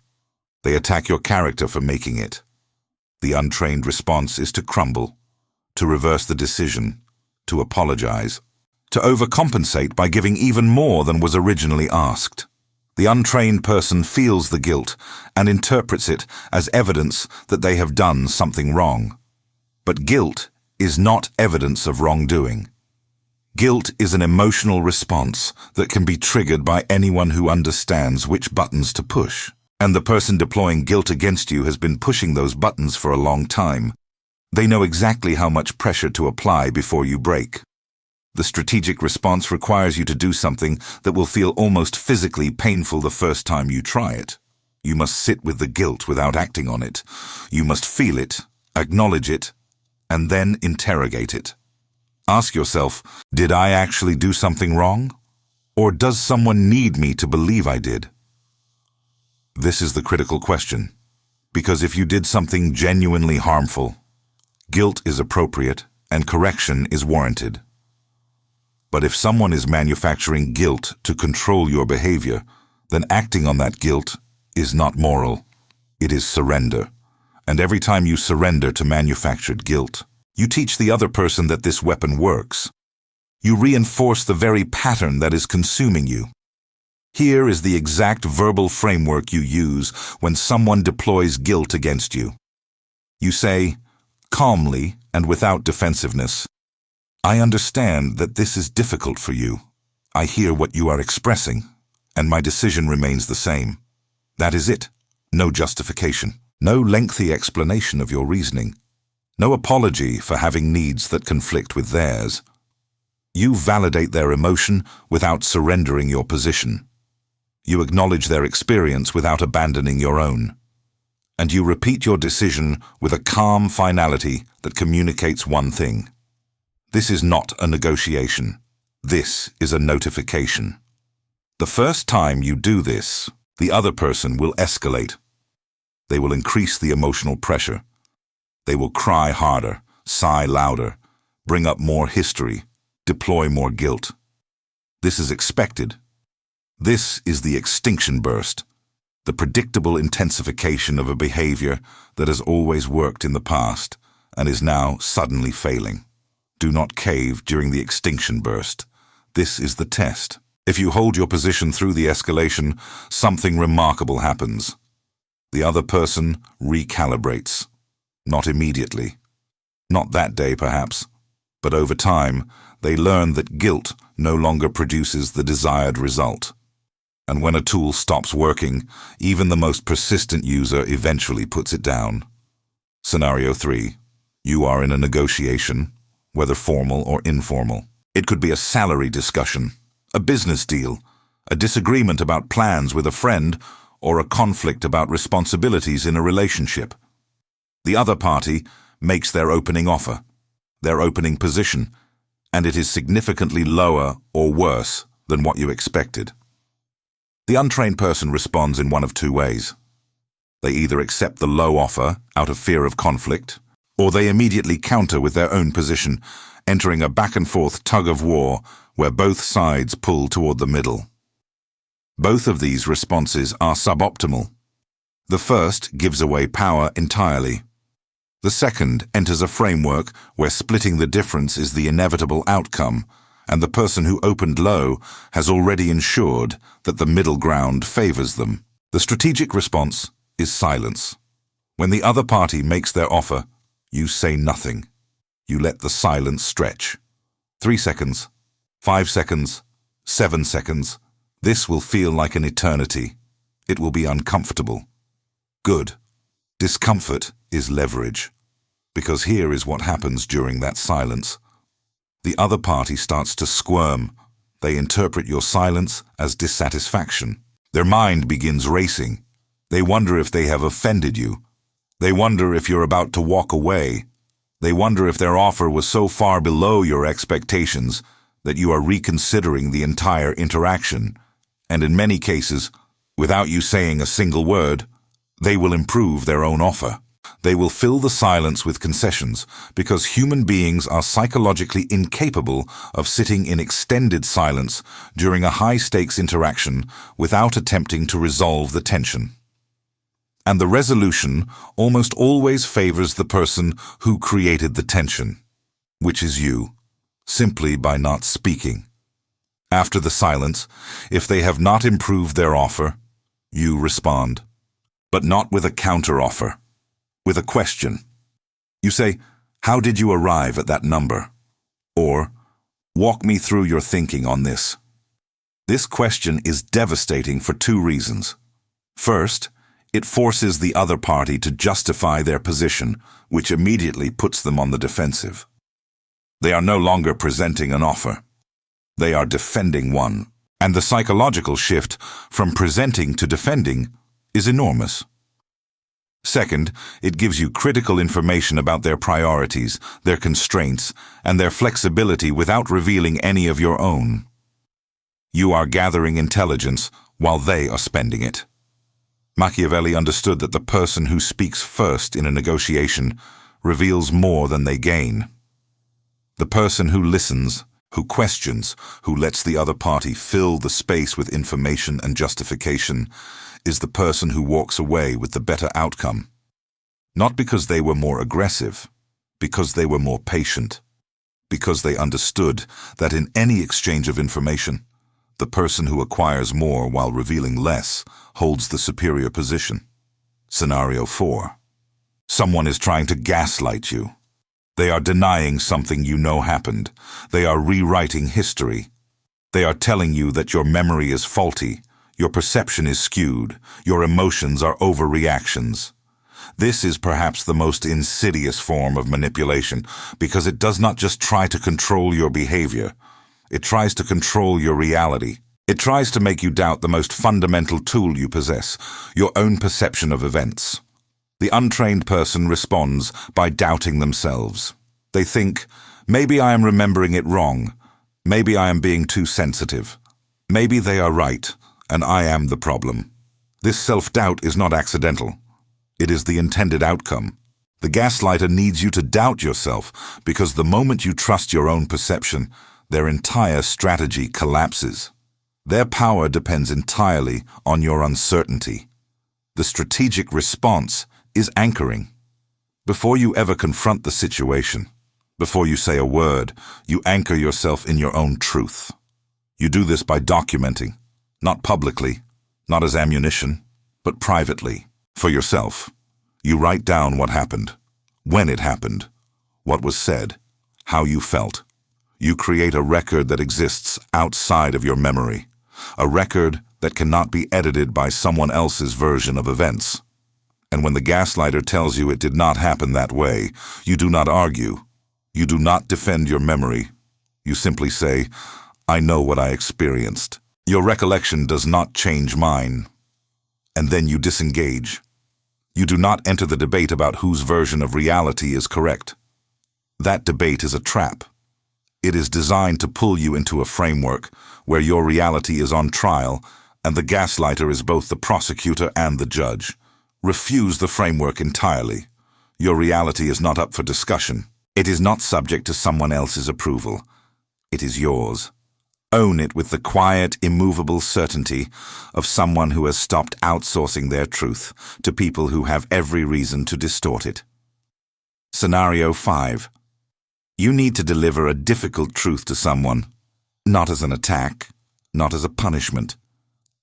They attack your character for making it. The untrained response is to crumble, to reverse the decision, to apologize, to overcompensate by giving even more than was originally asked. The untrained person feels the guilt and interprets it as evidence that they have done something wrong. But guilt is not evidence of wrongdoing. Guilt is an emotional response that can be triggered by anyone who understands which buttons to push. And the person deploying guilt against you has been pushing those buttons for a long time. They know exactly how much pressure to apply before you break. The strategic response requires you to do something that will feel almost physically painful the first time you try it. You must sit with the guilt without acting on it. You must feel it, acknowledge it, and then interrogate it. Ask yourself, did I actually do something wrong? Or does someone need me to believe I did? This is the critical question, because if you did something genuinely harmful, guilt is appropriate and correction is warranted. But if someone is manufacturing guilt to control your behavior, then acting on that guilt is not moral. It is surrender. And every time you surrender to manufactured guilt, you teach the other person that this weapon works. You reinforce the very pattern that is consuming you. Here is the exact verbal framework you use when someone deploys guilt against you. You say, calmly and without defensiveness, "I understand that this is difficult for you. I hear what you are expressing, and my decision remains the same." That is it. No justification. No lengthy explanation of your reasoning. No apology for having needs that conflict with theirs. You validate their emotion without surrendering your position. You acknowledge their experience without abandoning your own. And you repeat your decision with a calm finality that communicates one thing. This is not a negotiation. This is a notification. The first time you do this, the other person will escalate. They will increase the emotional pressure. They will cry harder, sigh louder, bring up more history, deploy more guilt. This is expected. This is the extinction burst, the predictable intensification of a behavior that has always worked in the past and is now suddenly failing. Do not cave during the extinction burst. This is the test. If you hold your position through the escalation, something remarkable happens. The other person recalibrates. Not immediately. Not that day, perhaps. But over time, they learn that guilt no longer produces the desired result. And when a tool stops working, even the most persistent user eventually puts it down. Scenario 3. You are in a negotiation, whether formal or informal. It could be a salary discussion, a business deal, a disagreement about plans with a friend, or a conflict about responsibilities in a relationship. The other party makes their opening offer, their opening position, and it is significantly lower or worse than what you expected. The untrained person responds in one of two ways. They either accept the low offer out of fear of conflict, or they immediately counter with their own position, entering a back-and-forth tug-of-war where both sides pull toward the middle. Both of these responses are suboptimal. The first gives away power entirely. The second enters a framework where splitting the difference is the inevitable outcome, and the person who opened low has already ensured that the middle ground favors them. The strategic response is silence. When the other party makes their offer, you say nothing. You let the silence stretch. 3 seconds, 5 seconds, 7 seconds. This will feel like an eternity. It will be uncomfortable. Good. Discomfort is leverage. Because here is what happens during that silence. The other party starts to squirm. They interpret your silence as dissatisfaction. Their mind begins racing. They wonder if they have offended you. They wonder if you're about to walk away. They wonder if their offer was so far below your expectations that you are reconsidering the entire interaction. And in many cases, without you saying a single word, they will improve their own offer. They will fill the silence with concessions because human beings are psychologically incapable of sitting in extended silence during a high-stakes interaction without attempting to resolve the tension. And the resolution almost always favors the person who created the tension, which is you, simply by not speaking. After the silence, if they have not improved their offer, you respond, but not with a counter-offer, with a question. You say, "How did you arrive at that number?" Or, "Walk me through your thinking on this." This question is devastating for two reasons. First, it forces the other party to justify their position, which immediately puts them on the defensive. They are no longer presenting an offer. They are defending one. And the psychological shift from presenting to defending is enormous. Second, it gives you critical information about their priorities, their constraints, and their flexibility without revealing any of your own. You are gathering intelligence while they are spending it. Machiavelli understood that the person who speaks first in a negotiation reveals more than they gain. The person who listens, who questions, who lets the other party fill the space with information and justification, is the person who walks away with the better outcome. Not because they were more aggressive, because they were more patient, because they understood that in any exchange of information, the person who acquires more while revealing less holds the superior position. Scenario 4. Someone is trying to gaslight you. They are denying something you know happened. They are rewriting history. They are telling you that your memory is faulty, your perception is skewed, your emotions are overreactions. This is perhaps the most insidious form of manipulation because it does not just try to control your behavior. It tries to control your reality. It tries to make you doubt the most fundamental tool you possess, your own perception of events. The untrained person responds by doubting themselves. They think, maybe I am remembering it wrong. Maybe I am being too sensitive. Maybe they are right, and I am the problem. This self-doubt is not accidental. It is the intended outcome. The gaslighter needs you to doubt yourself, because the moment you trust your own perception, their entire strategy collapses. Their power depends entirely on your uncertainty. The strategic response is anchoring. Before you ever confront the situation, before you say a word, you anchor yourself in your own truth. You do this by documenting, not publicly, not as ammunition, but privately, for yourself. You write down what happened, when it happened, what was said, how you felt. You create a record that exists outside of your memory, a record that cannot be edited by someone else's version of events. And when the gaslighter tells you it did not happen that way, you do not argue. You do not defend your memory. You simply say, I know what I experienced. Your recollection does not change mine. And then you disengage. You do not enter the debate about whose version of reality is correct. That debate is a trap. It is designed to pull you into a framework where your reality is on trial and the gaslighter is both the prosecutor and the judge. Refuse the framework entirely. Your reality is not up for discussion. It is not subject to someone else's approval. It is yours. Own it with the quiet, immovable certainty of someone who has stopped outsourcing their truth to people who have every reason to distort it. Scenario 5. You need to deliver a difficult truth to someone, not as an attack, not as a punishment,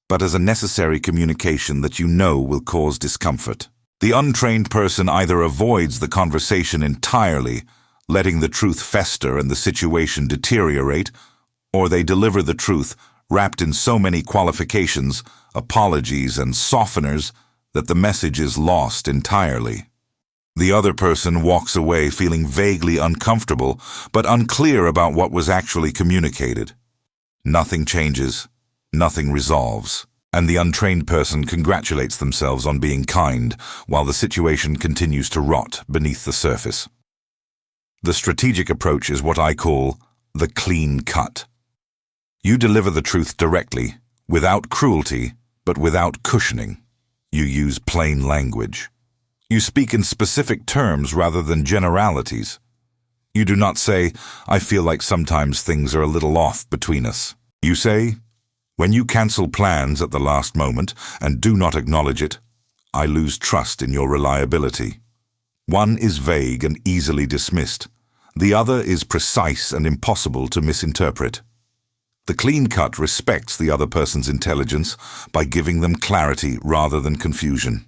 but as a necessary communication that you know will cause discomfort. The untrained person either avoids the conversation entirely, letting the truth fester and the situation deteriorate, or they deliver the truth wrapped in so many qualifications, apologies, and softeners that the message is lost entirely. The other person walks away feeling vaguely uncomfortable, but unclear about what was actually communicated. Nothing changes, nothing resolves, and the untrained person congratulates themselves on being kind while the situation continues to rot beneath the surface. The strategic approach is what I call the clean cut. You deliver the truth directly, without cruelty, but without cushioning. You use plain language. You speak in specific terms rather than generalities. You do not say, I feel like sometimes things are a little off between us. You say, when you cancel plans at the last moment and do not acknowledge it, I lose trust in your reliability. One is vague and easily dismissed. The other is precise and impossible to misinterpret. The clean cut respects the other person's intelligence by giving them clarity rather than confusion.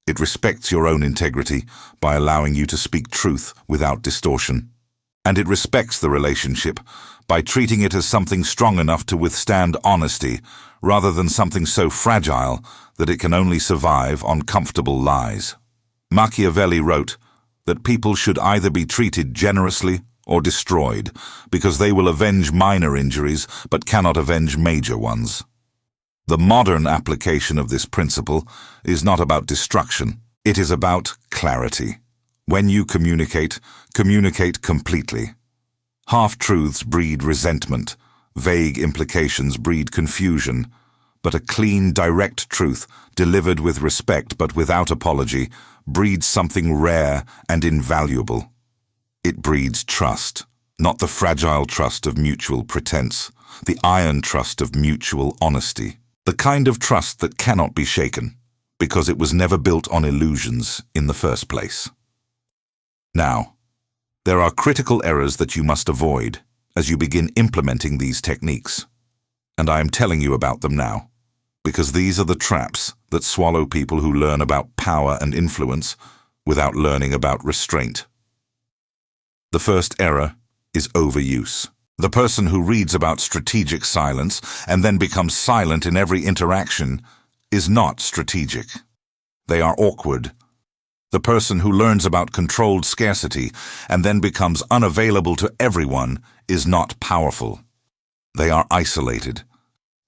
It respects your own integrity by allowing you to speak truth without distortion. And it respects the relationship by treating it as something strong enough to withstand honesty rather than something so fragile that it can only survive on comfortable lies. Machiavelli wrote that people should either be treated generously or destroyed, because they will avenge minor injuries but cannot avenge major ones. The modern application of this principle is not about destruction. It is about clarity. When you communicate, communicate completely. Half-truths breed resentment. Vague implications breed confusion. But a clean, direct truth, delivered with respect but without apology, breeds something rare and invaluable. It breeds trust, not the fragile trust of mutual pretense, the iron trust of mutual honesty. The kind of trust that cannot be shaken, because it was never built on illusions in the first place. Now, there are critical errors that you must avoid as you begin implementing these techniques. And I am telling you about them now, because these are the traps that swallow people who learn about power and influence without learning about restraint. The first error is overuse. The person who reads about strategic silence and then becomes silent in every interaction is not strategic. They are awkward. The person who learns about controlled scarcity and then becomes unavailable to everyone is not powerful. They are isolated.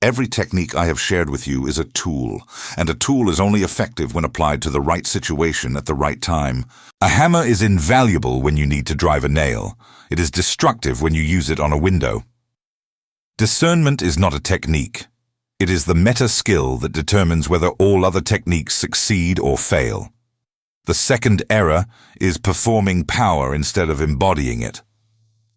Every technique I have shared with you is a tool, and a tool is only effective when applied to the right situation at the right time. A hammer is invaluable when you need to drive a nail. It is destructive when you use it on a window. Discernment is not a technique. It is the meta-skill that determines whether all other techniques succeed or fail. The second error is performing power instead of embodying it.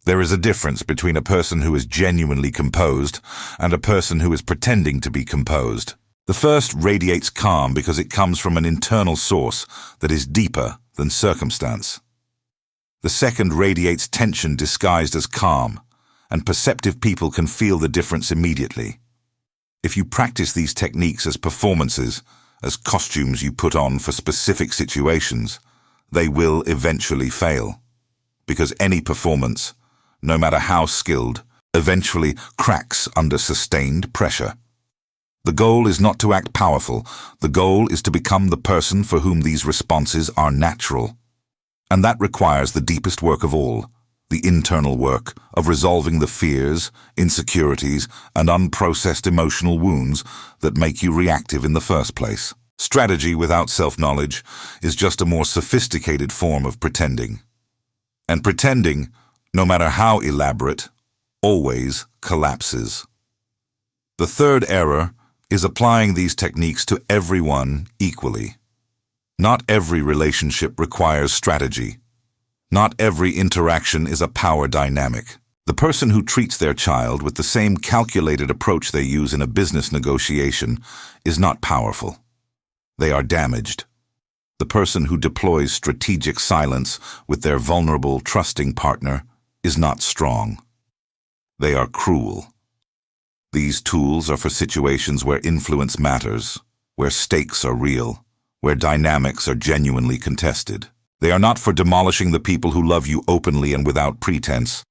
There is a difference between a person who is genuinely composed and a person who is pretending to be composed. The first radiates calm because it comes from an internal source that is deeper than circumstance. The second radiates tension disguised as calm, and perceptive people can feel the difference immediately. If you practice these techniques as performances, as costumes you put on for specific situations, they will eventually fail. Because any performance, no matter how skilled, eventually cracks under sustained pressure. The goal is not to act powerful. The goal is to become the person for whom these responses are natural. And that requires the deepest work of all, the internal work of resolving the fears, insecurities, and unprocessed emotional wounds that make you reactive in the first place. Strategy without self-knowledge is just a more sophisticated form of pretending. And pretending, no matter how elaborate, always collapses. The third error is applying these techniques to everyone equally. Not every relationship requires strategy. Not every interaction is a power dynamic. The person who treats their child with the same calculated approach they use in a business negotiation is not powerful. They are damaged. The person who deploys strategic silence with their vulnerable, trusting partner is not strong. They are cruel. These tools are for situations where influence matters, where stakes are real, where dynamics are genuinely contested. They are not for demolishing the people who love you openly and without pretense.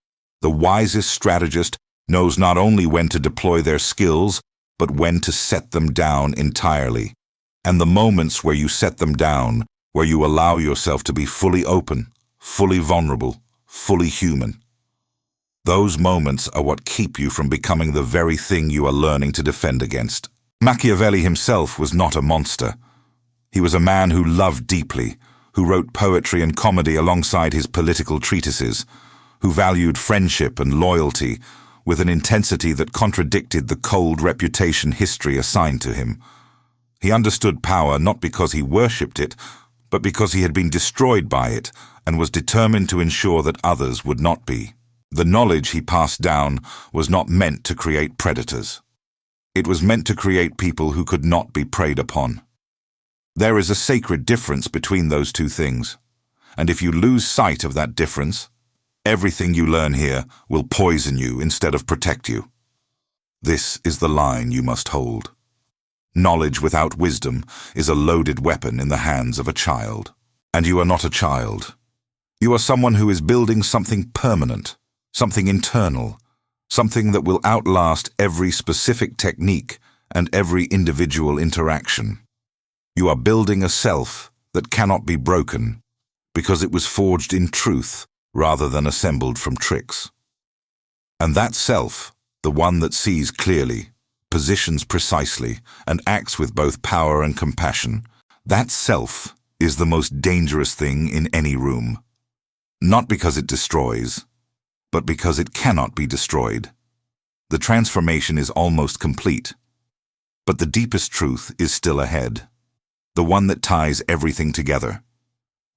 The wisest strategist knows not only when to deploy their skills, but when to set them down entirely. And the moments where you set them down, where you allow yourself to be fully open, fully vulnerable, fully human. Those moments are what keep you from becoming the very thing you are learning to defend against. Machiavelli himself was not a monster. He was a man who loved deeply, who wrote poetry and comedy alongside his political treatises, who valued friendship and loyalty with an intensity that contradicted the cold reputation history assigned to him. He understood power not because he worshipped it, but because he had been destroyed by it and was determined to ensure that others would not be. The knowledge he passed down was not meant to create predators. It was meant to create people who could not be preyed upon. There is a sacred difference between those two things, and if you lose sight of that difference, everything you learn here will poison you instead of protect you. This is the line you must hold. Knowledge without wisdom is a loaded weapon in the hands of a child. And you are not a child. You are someone who is building something permanent, something internal, something that will outlast every specific technique and every individual interaction. You are building a self that cannot be broken because it was forged in truth rather than assembled from tricks. And that self, the one that sees clearly, positions precisely, and acts with both power and compassion, that self is the most dangerous thing in any room. Not because it destroys, but because it cannot be destroyed. The transformation is almost complete, but the deepest truth is still ahead. The one that ties everything together.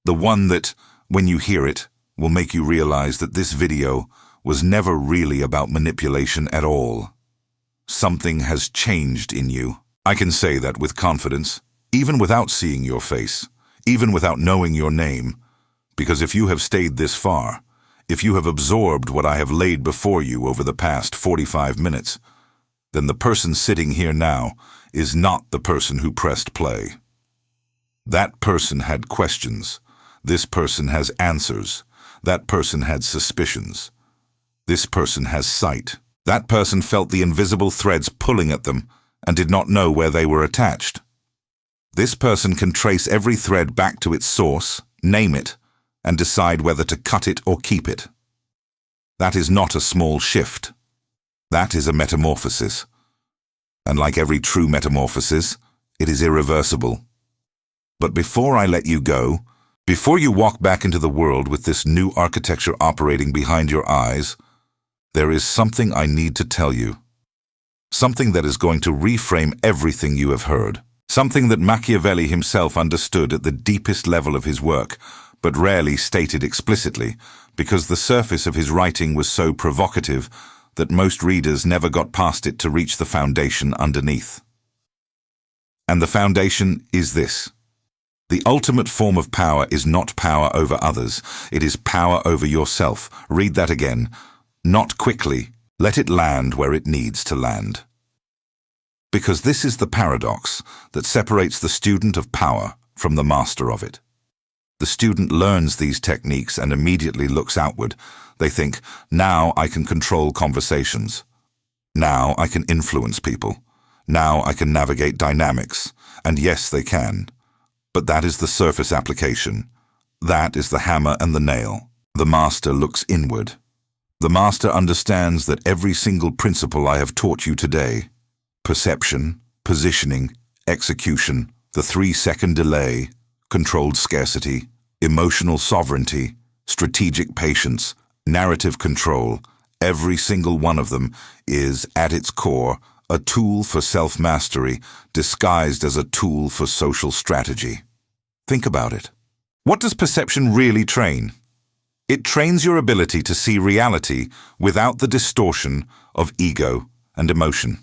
The one that, when you hear it, will make you realize that this video was never really about manipulation at all. Something has changed in you. I can say that with confidence, even without seeing your face, even without knowing your name, because if you have stayed this far, if you have absorbed what I have laid before you over the past 45 minutes, then the person sitting here now is not the person who pressed play. That person had questions. This person has answers. That person had suspicions. This person has sight. That person felt the invisible threads pulling at them and did not know where they were attached. This person can trace every thread back to its source, name it, and decide whether to cut it or keep it. That is not a small shift. That is a metamorphosis. And like every true metamorphosis, it is irreversible. But before I let you go, before you walk back into the world with this new architecture operating behind your eyes, there is something I need to tell you. Something that is going to reframe everything you have heard. Something that Machiavelli himself understood at the deepest level of his work, but rarely stated explicitly, because the surface of his writing was so provocative that most readers never got past it to reach the foundation underneath. And the foundation is this. The ultimate form of power is not power over others, it is power over yourself. Read that again. Not quickly. Let it land where it needs to land. Because this is the paradox that separates the student of power from the master of it. The student learns these techniques and immediately looks outward. They think, now I can control conversations. Now I can influence people. Now I can navigate dynamics. And yes, they can. But that is the surface application. That is the hammer and the nail. The master looks inward. The master understands that every single principle I have taught you today, perception, positioning, execution, the 3-second delay, controlled scarcity, emotional sovereignty, strategic patience, narrative control, every single one of them is, at its core, a tool for self-mastery disguised as a tool for social strategy. Think about it. What does perception really train? It trains your ability to see reality without the distortion of ego and emotion.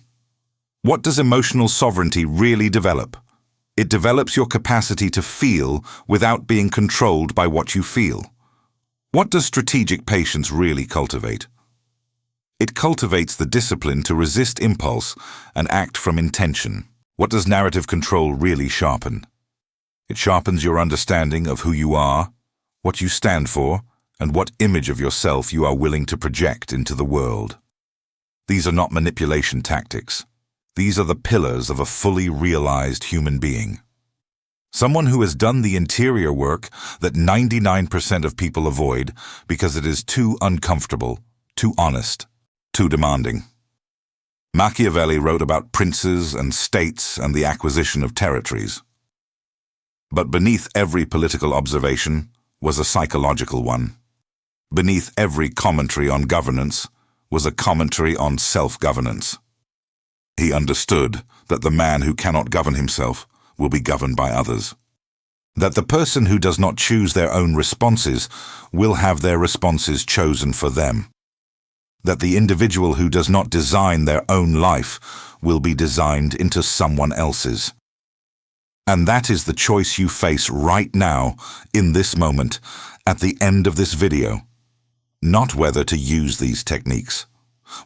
What does emotional sovereignty really develop? It develops your capacity to feel without being controlled by what you feel. What does strategic patience really cultivate? It cultivates the discipline to resist impulse and act from intention. What does narrative control really sharpen? It sharpens your understanding of who you are, what you stand for, and what image of yourself you are willing to project into the world. These are not manipulation tactics. These are the pillars of a fully realized human being. Someone who has done the interior work that 99% of people avoid because it is too uncomfortable, too honest, too demanding. Machiavelli wrote about princes and states and the acquisition of territories. But beneath every political observation was a psychological one. Beneath every commentary on governance was a commentary on self-governance. He understood that the man who cannot govern himself will be governed by others. That the person who does not choose their own responses will have their responses chosen for them. That the individual who does not design their own life will be designed into someone else's. And that is the choice you face right now, in this moment, at the end of this video. Not whether to use these techniques,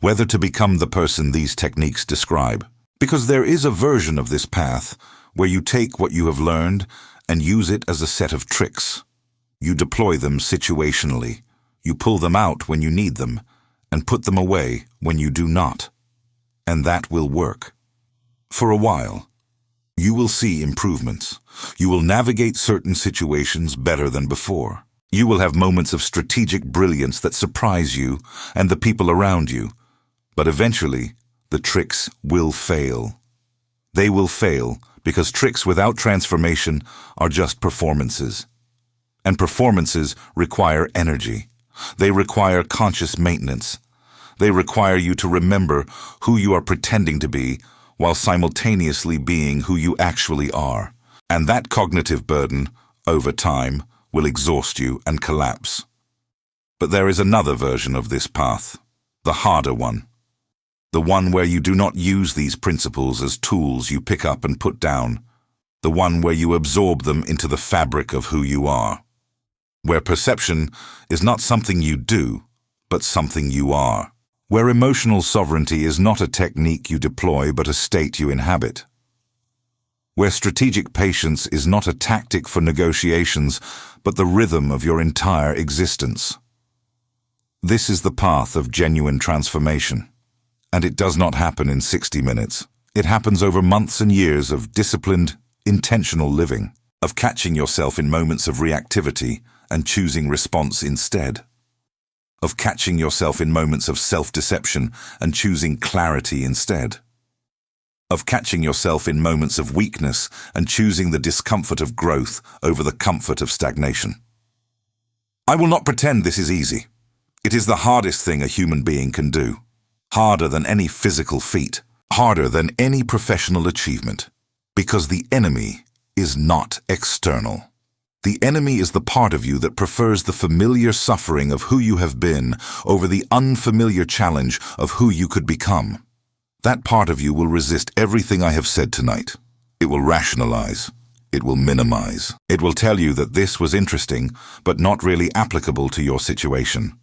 whether to become the person these techniques describe. Because there is a version of this path where you take what you have learned and use it as a set of tricks. You deploy them situationally. You pull them out when you need them and put them away when you do not. And that will work. For a while. You will see improvements. You will navigate certain situations better than before. You will have moments of strategic brilliance that surprise you and the people around you. But eventually, the tricks will fail. They will fail because tricks without transformation are just performances. And performances require energy. They require conscious maintenance. They require you to remember who you are pretending to be while simultaneously being who you actually are. And that cognitive burden, over time, will exhaust you and collapse. But there is another version of this path, the harder one. The one where you do not use these principles as tools you pick up and put down. The one where you absorb them into the fabric of who you are. Where perception is not something you do, but something you are. Where emotional sovereignty is not a technique you deploy, but a state you inhabit. Where strategic patience is not a tactic for negotiations, but the rhythm of your entire existence. This is the path of genuine transformation. And it does not happen in 60 minutes. It happens over months and years of disciplined, intentional living, of catching yourself in moments of reactivity and choosing response instead. Of catching yourself in moments of self-deception and choosing clarity instead. of catching yourself in moments of weakness and choosing the discomfort of growth over the comfort of stagnation. I will not pretend this is easy. It is the hardest thing a human being can do. Harder than any physical feat. Harder than any professional achievement. Because the enemy is not external. The enemy is the part of you that prefers the familiar suffering of who you have been over the unfamiliar challenge of who you could become. That part of you will resist everything I have said tonight. It will rationalize. It will minimize. It will tell you that this was interesting, but not really applicable to your situation.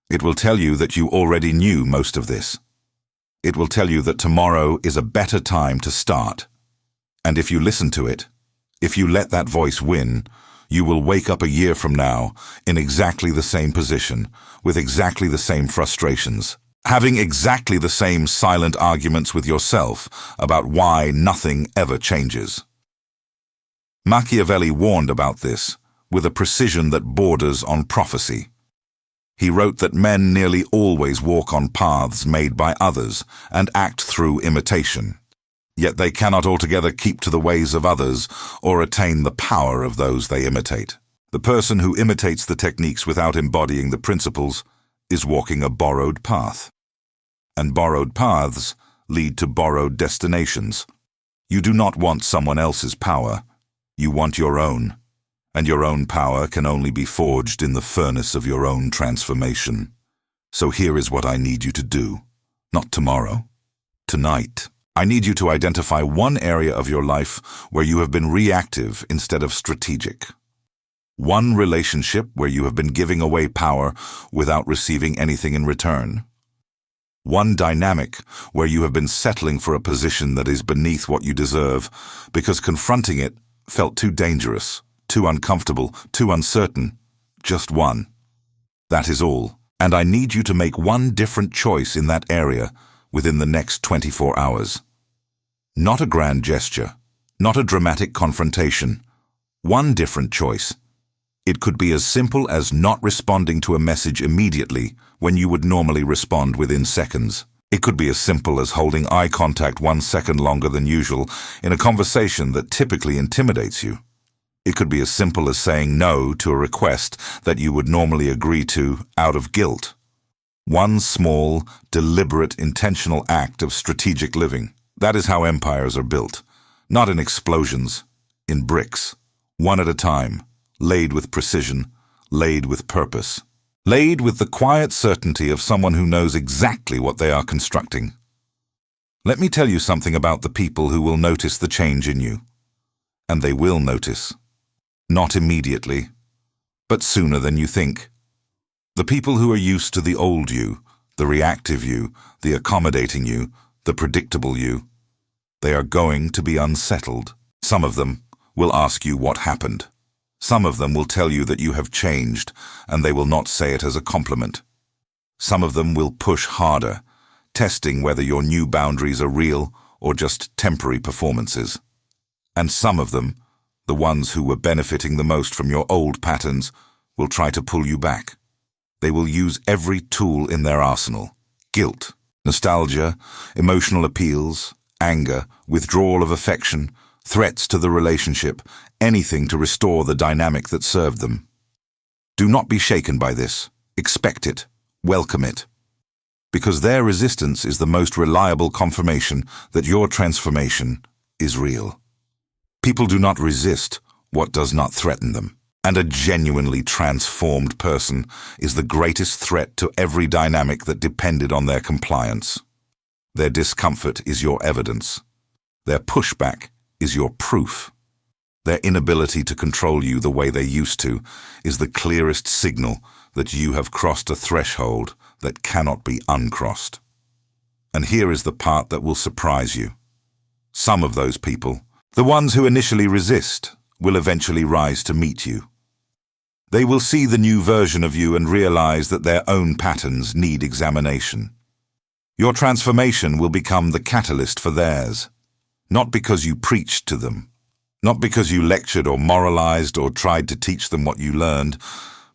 It will tell you that you already knew most of this. It will tell you that tomorrow is a better time to start. And if you listen to it, if you let that voice win, you will wake up a year from now in exactly the same position, with exactly the same frustrations, having exactly the same silent arguments with yourself about why nothing ever changes. Machiavelli warned about this with a precision that borders on prophecy. He wrote that men nearly always walk on paths made by others and act through imitation. Yet they cannot altogether keep to the ways of others or attain the power of those they imitate. The person who imitates the techniques without embodying the principles is walking a borrowed path. And borrowed paths lead to borrowed destinations. You do not want someone else's power. You want your own. And your own power can only be forged in the furnace of your own transformation. So here is what I need you to do. Not tomorrow. Tonight. I need you to identify one area of your life where you have been reactive instead of strategic. One relationship where you have been giving away power without receiving anything in return. One dynamic where you have been settling for a position that is beneath what you deserve because confronting it felt too dangerous, too uncomfortable, too uncertain. Just one. That is all. And I need you to make one different choice in that area within the next 24 hours. Not a grand gesture, not a dramatic confrontation. One different choice. It could be as simple as not responding to a message immediately when you would normally respond within seconds. It could be as simple as holding eye contact 1 second longer than usual in a conversation that typically intimidates you. It could be as simple as saying no to a request that you would normally agree to out of guilt. One small, deliberate, intentional act of strategic living. That is how empires are built. Not in explosions, in bricks. One at a time, laid with precision, laid with purpose. Laid with the quiet certainty of someone who knows exactly what they are constructing. Let me tell you something about the people who will notice the change in you. And they will notice. Not immediately, but sooner than you think. The people who are used to the old you, the reactive you, the accommodating you, the predictable you, they are going to be unsettled. Some of them will ask you what happened. Some of them will tell you that you have changed, and they will not say it as a compliment. Some of them will push harder, testing whether your new boundaries are real or just temporary performances. And some of them, the ones who were benefiting the most from your old patterns, will try to pull you back. They will use every tool in their arsenal. Guilt, nostalgia, emotional appeals, anger, withdrawal of affection, threats to the relationship, anything to restore the dynamic that served them. Do not be shaken by this. Expect it. Welcome it. Because their resistance is the most reliable confirmation that your transformation is real. People do not resist what does not threaten them. And a genuinely transformed person is the greatest threat to every dynamic that depended on their compliance. Their discomfort is your evidence. Their pushback is your proof. Their inability to control you the way they used to is the clearest signal that you have crossed a threshold that cannot be uncrossed. And here is the part that will surprise you. Some of those people, the ones who initially resist, will eventually rise to meet you. They will see the new version of you and realize that their own patterns need examination. Your transformation will become the catalyst for theirs, not because you preached to them, not because you lectured or moralized or tried to teach them what you learned,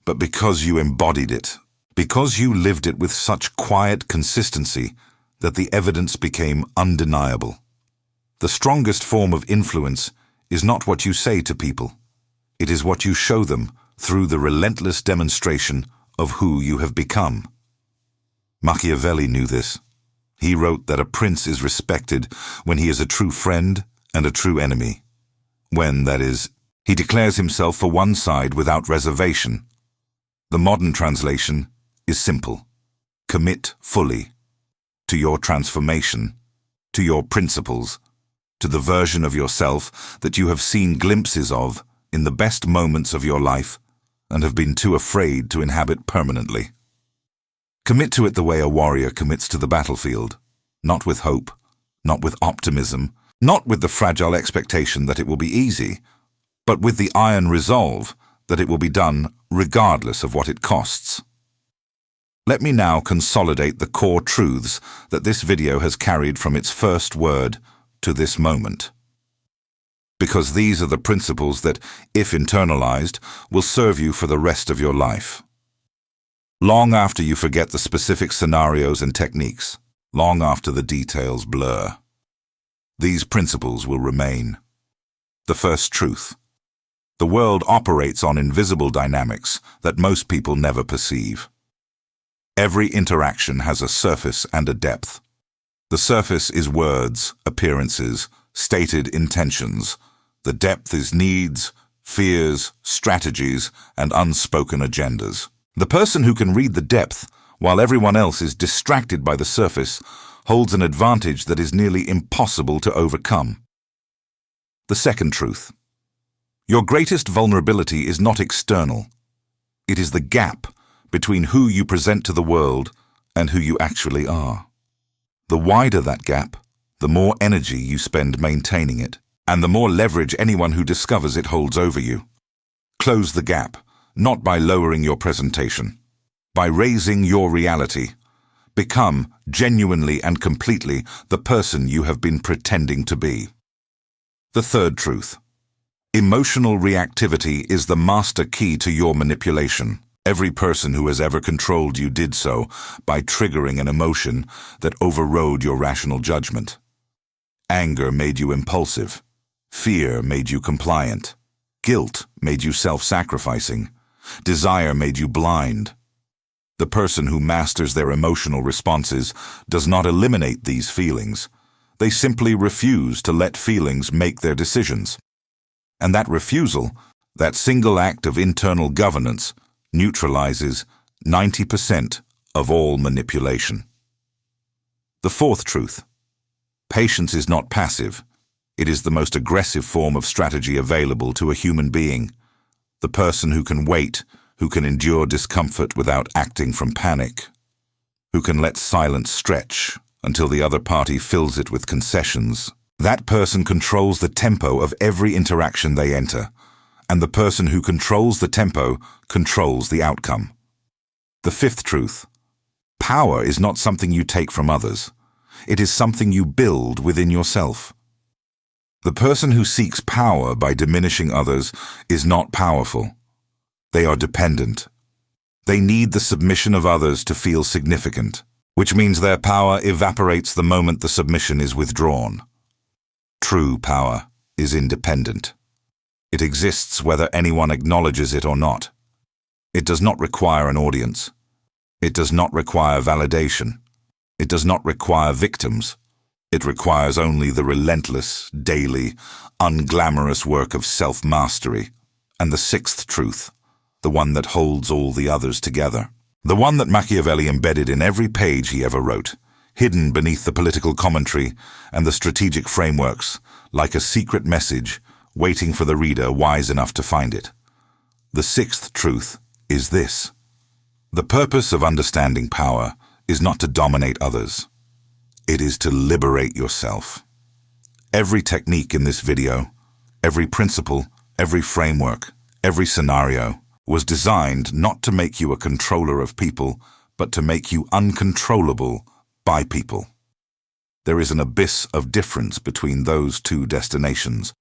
but because you embodied it, because you lived it with such quiet consistency that the evidence became undeniable. The strongest form of influence is not what you say to people. It is what you show them through the relentless demonstration of who you have become. Machiavelli knew this. He wrote that a prince is respected when he is a true friend and a true enemy. When, that is, he declares himself for one side without reservation. The modern translation is simple. Commit fully to your transformation, to your principles, to the version of yourself that you have seen glimpses of in the best moments of your life and have been too afraid to inhabit permanently. Commit to it the way a warrior commits to the battlefield, not with hope, not with optimism, not with the fragile expectation that it will be easy, but with the iron resolve that it will be done regardless of what it costs. Let me now consolidate the core truths that this video has carried from its first word to this moment. Because these are the principles that, if internalized, will serve you for the rest of your life. Long after you forget the specific scenarios and techniques, long after the details blur, these principles will remain. The first truth. The world operates on invisible dynamics that most people never perceive. Every interaction has a surface and a depth. The surface is words, appearances, stated intentions. The depth is needs, fears, strategies, and unspoken agendas. The person who can read the depth, while everyone else is distracted by the surface, holds an advantage that is nearly impossible to overcome. The second truth. Your greatest vulnerability is not external. It is the gap between who you present to the world and who you actually are. The wider that gap, the more energy you spend maintaining it, and the more leverage anyone who discovers it holds over you. Close the gap, not by lowering your presentation, by raising your reality. Become, genuinely and completely, the person you have been pretending to be. The third truth. Emotional reactivity is the master key to your manipulation. Every person who has ever controlled you did so by triggering an emotion that overrode your rational judgment. Anger made you impulsive. Fear made you compliant. Guilt made you self-sacrificing. Desire made you blind. The person who masters their emotional responses does not eliminate these feelings. They simply refuse to let feelings make their decisions. And that refusal, that single act of internal governance, neutralizes 90% of all manipulation. The fourth truth. Patience is not passive. It is the most aggressive form of strategy available to a human being. The person who can wait, who can endure discomfort without acting from panic, who can let silence stretch until the other party fills it with concessions. That person controls the tempo of every interaction they enter, and the person who controls the tempo controls the outcome. The fifth truth. Power is not something you take from others. It is something you build within yourself. The person who seeks power by diminishing others is not powerful. They are dependent. They need the submission of others to feel significant, which means their power evaporates the moment the submission is withdrawn. True power is independent. It exists whether anyone acknowledges it or not. It does not require an audience. It does not require validation. It does not require victims. It requires only the relentless, daily, unglamorous work of self-mastery. And the sixth truth, the one that holds all the others together. The one that Machiavelli embedded in every page he ever wrote, hidden beneath the political commentary and the strategic frameworks, like a secret message waiting for the reader wise enough to find it. The sixth truth is this. The purpose of understanding power is not to dominate others. It is to liberate yourself. Every technique in this video, every principle, every framework, every scenario was designed not to make you a controller of people, but to make you uncontrollable by people. There is an abyss of difference between those two destinations.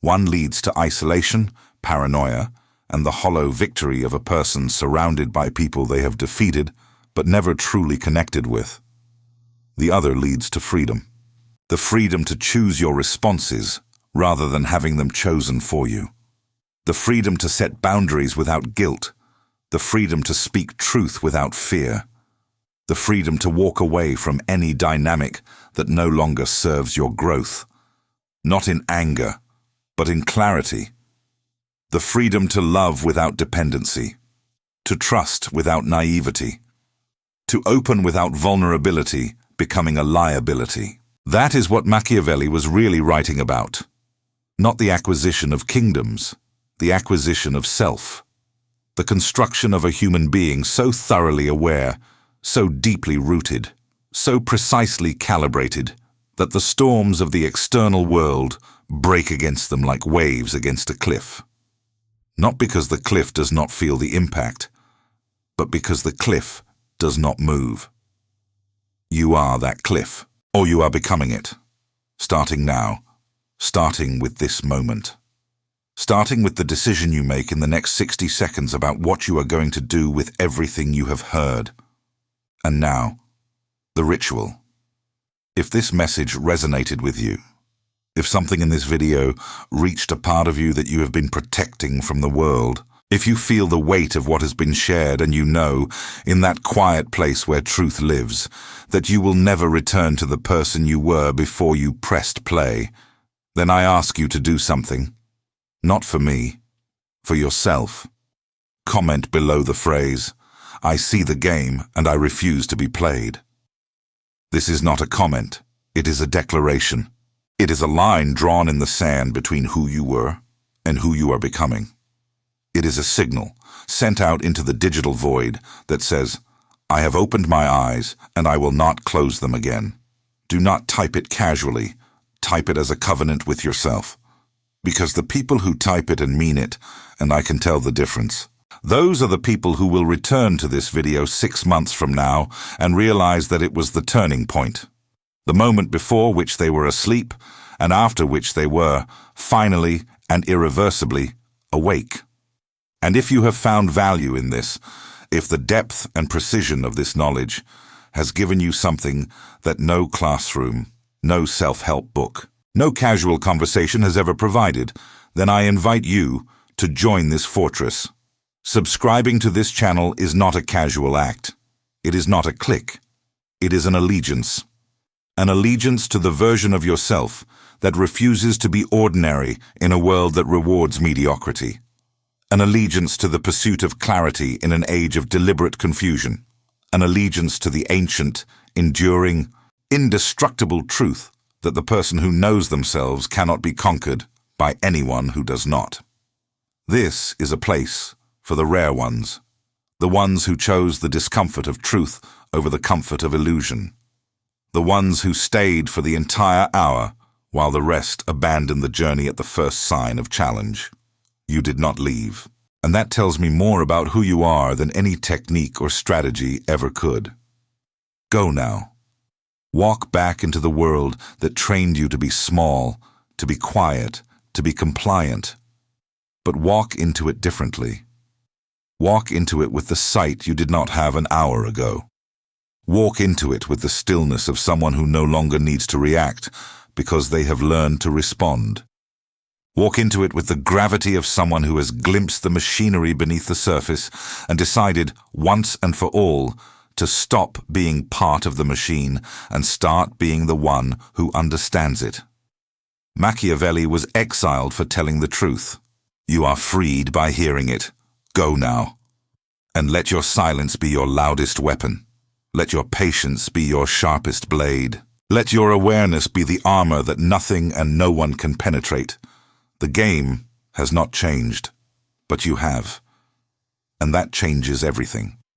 One leads to isolation, paranoia, and the hollow victory of a person surrounded by people they have defeated but never truly connected with. The other leads to freedom. the freedom to choose your responses rather than having them chosen for you, the freedom to set boundaries without guilt, the freedom to speak truth without fear, the freedom to walk away from any dynamic that no longer serves your growth, not in anger, but in clarity, the freedom to love without dependency, to trust without naivety, to open without vulnerability, becoming a liability. That is what Machiavelli was really writing about. Not the acquisition of kingdoms, the acquisition of self. The construction of a human being so thoroughly aware, so deeply rooted, so precisely calibrated, that the storms of the external world break against them like waves against a cliff. Not because the cliff does not feel the impact, but because the cliff does not move. You are that cliff, or you are becoming it. Starting now, starting with this moment. Starting with the decision you make in the next 60 seconds about what you are going to do with everything you have heard. And now, the ritual. If this message resonated with you, if something in this video reached a part of you that you have been protecting from the world, if you feel the weight of what has been shared and you know, in that quiet place where truth lives, that you will never return to the person you were before you pressed play, then I ask you to do something. Not for me, for yourself. Comment below the phrase, "I see the game and I refuse to be played." This is not a comment, it is a declaration. It is a line drawn in the sand between who you were and who you are becoming. It is a signal sent out into the digital void that says, "I have opened my eyes and I will not close them again." Do not type it casually, type it as a covenant with yourself. Because the people who type it and mean it, and I can tell the difference, those are the people who will return to this video 6 months from now and realize that it was the turning point. The moment before which they were asleep, and after which they were, finally and irreversibly, awake. And if you have found value in this, if the depth and precision of this knowledge has given you something that no classroom, no self-help book, no casual conversation has ever provided, then I invite you to join this fortress. Subscribing to this channel is not a casual act. It is not a click. It is an allegiance. An allegiance to the version of yourself that refuses to be ordinary in a world that rewards mediocrity. An allegiance to the pursuit of clarity in an age of deliberate confusion. An allegiance to the ancient, enduring, indestructible truth that the person who knows themselves cannot be conquered by anyone who does not. This is a place for the rare ones, the ones who chose the discomfort of truth over the comfort of illusion, the ones who stayed for the entire hour while the rest abandoned the journey at the first sign of challenge. You did not leave, and that tells me more about who you are than any technique or strategy ever could. Go now. Walk back into the world that trained you to be small, to be quiet, to be compliant. But walk into it differently. Walk into it with the sight you did not have an hour ago. Walk into it with the stillness of someone who no longer needs to react because they have learned to respond. Walk into it with the gravity of someone who has glimpsed the machinery beneath the surface and decided, once and for all, to stop being part of the machine and start being the one who understands it. Machiavelli was exiled for telling the truth. You are freed by hearing it. Go now. And let your silence be your loudest weapon. Let your patience be your sharpest blade. Let your awareness be the armor that nothing and no one can penetrate. The game has not changed, but you have. And that changes everything.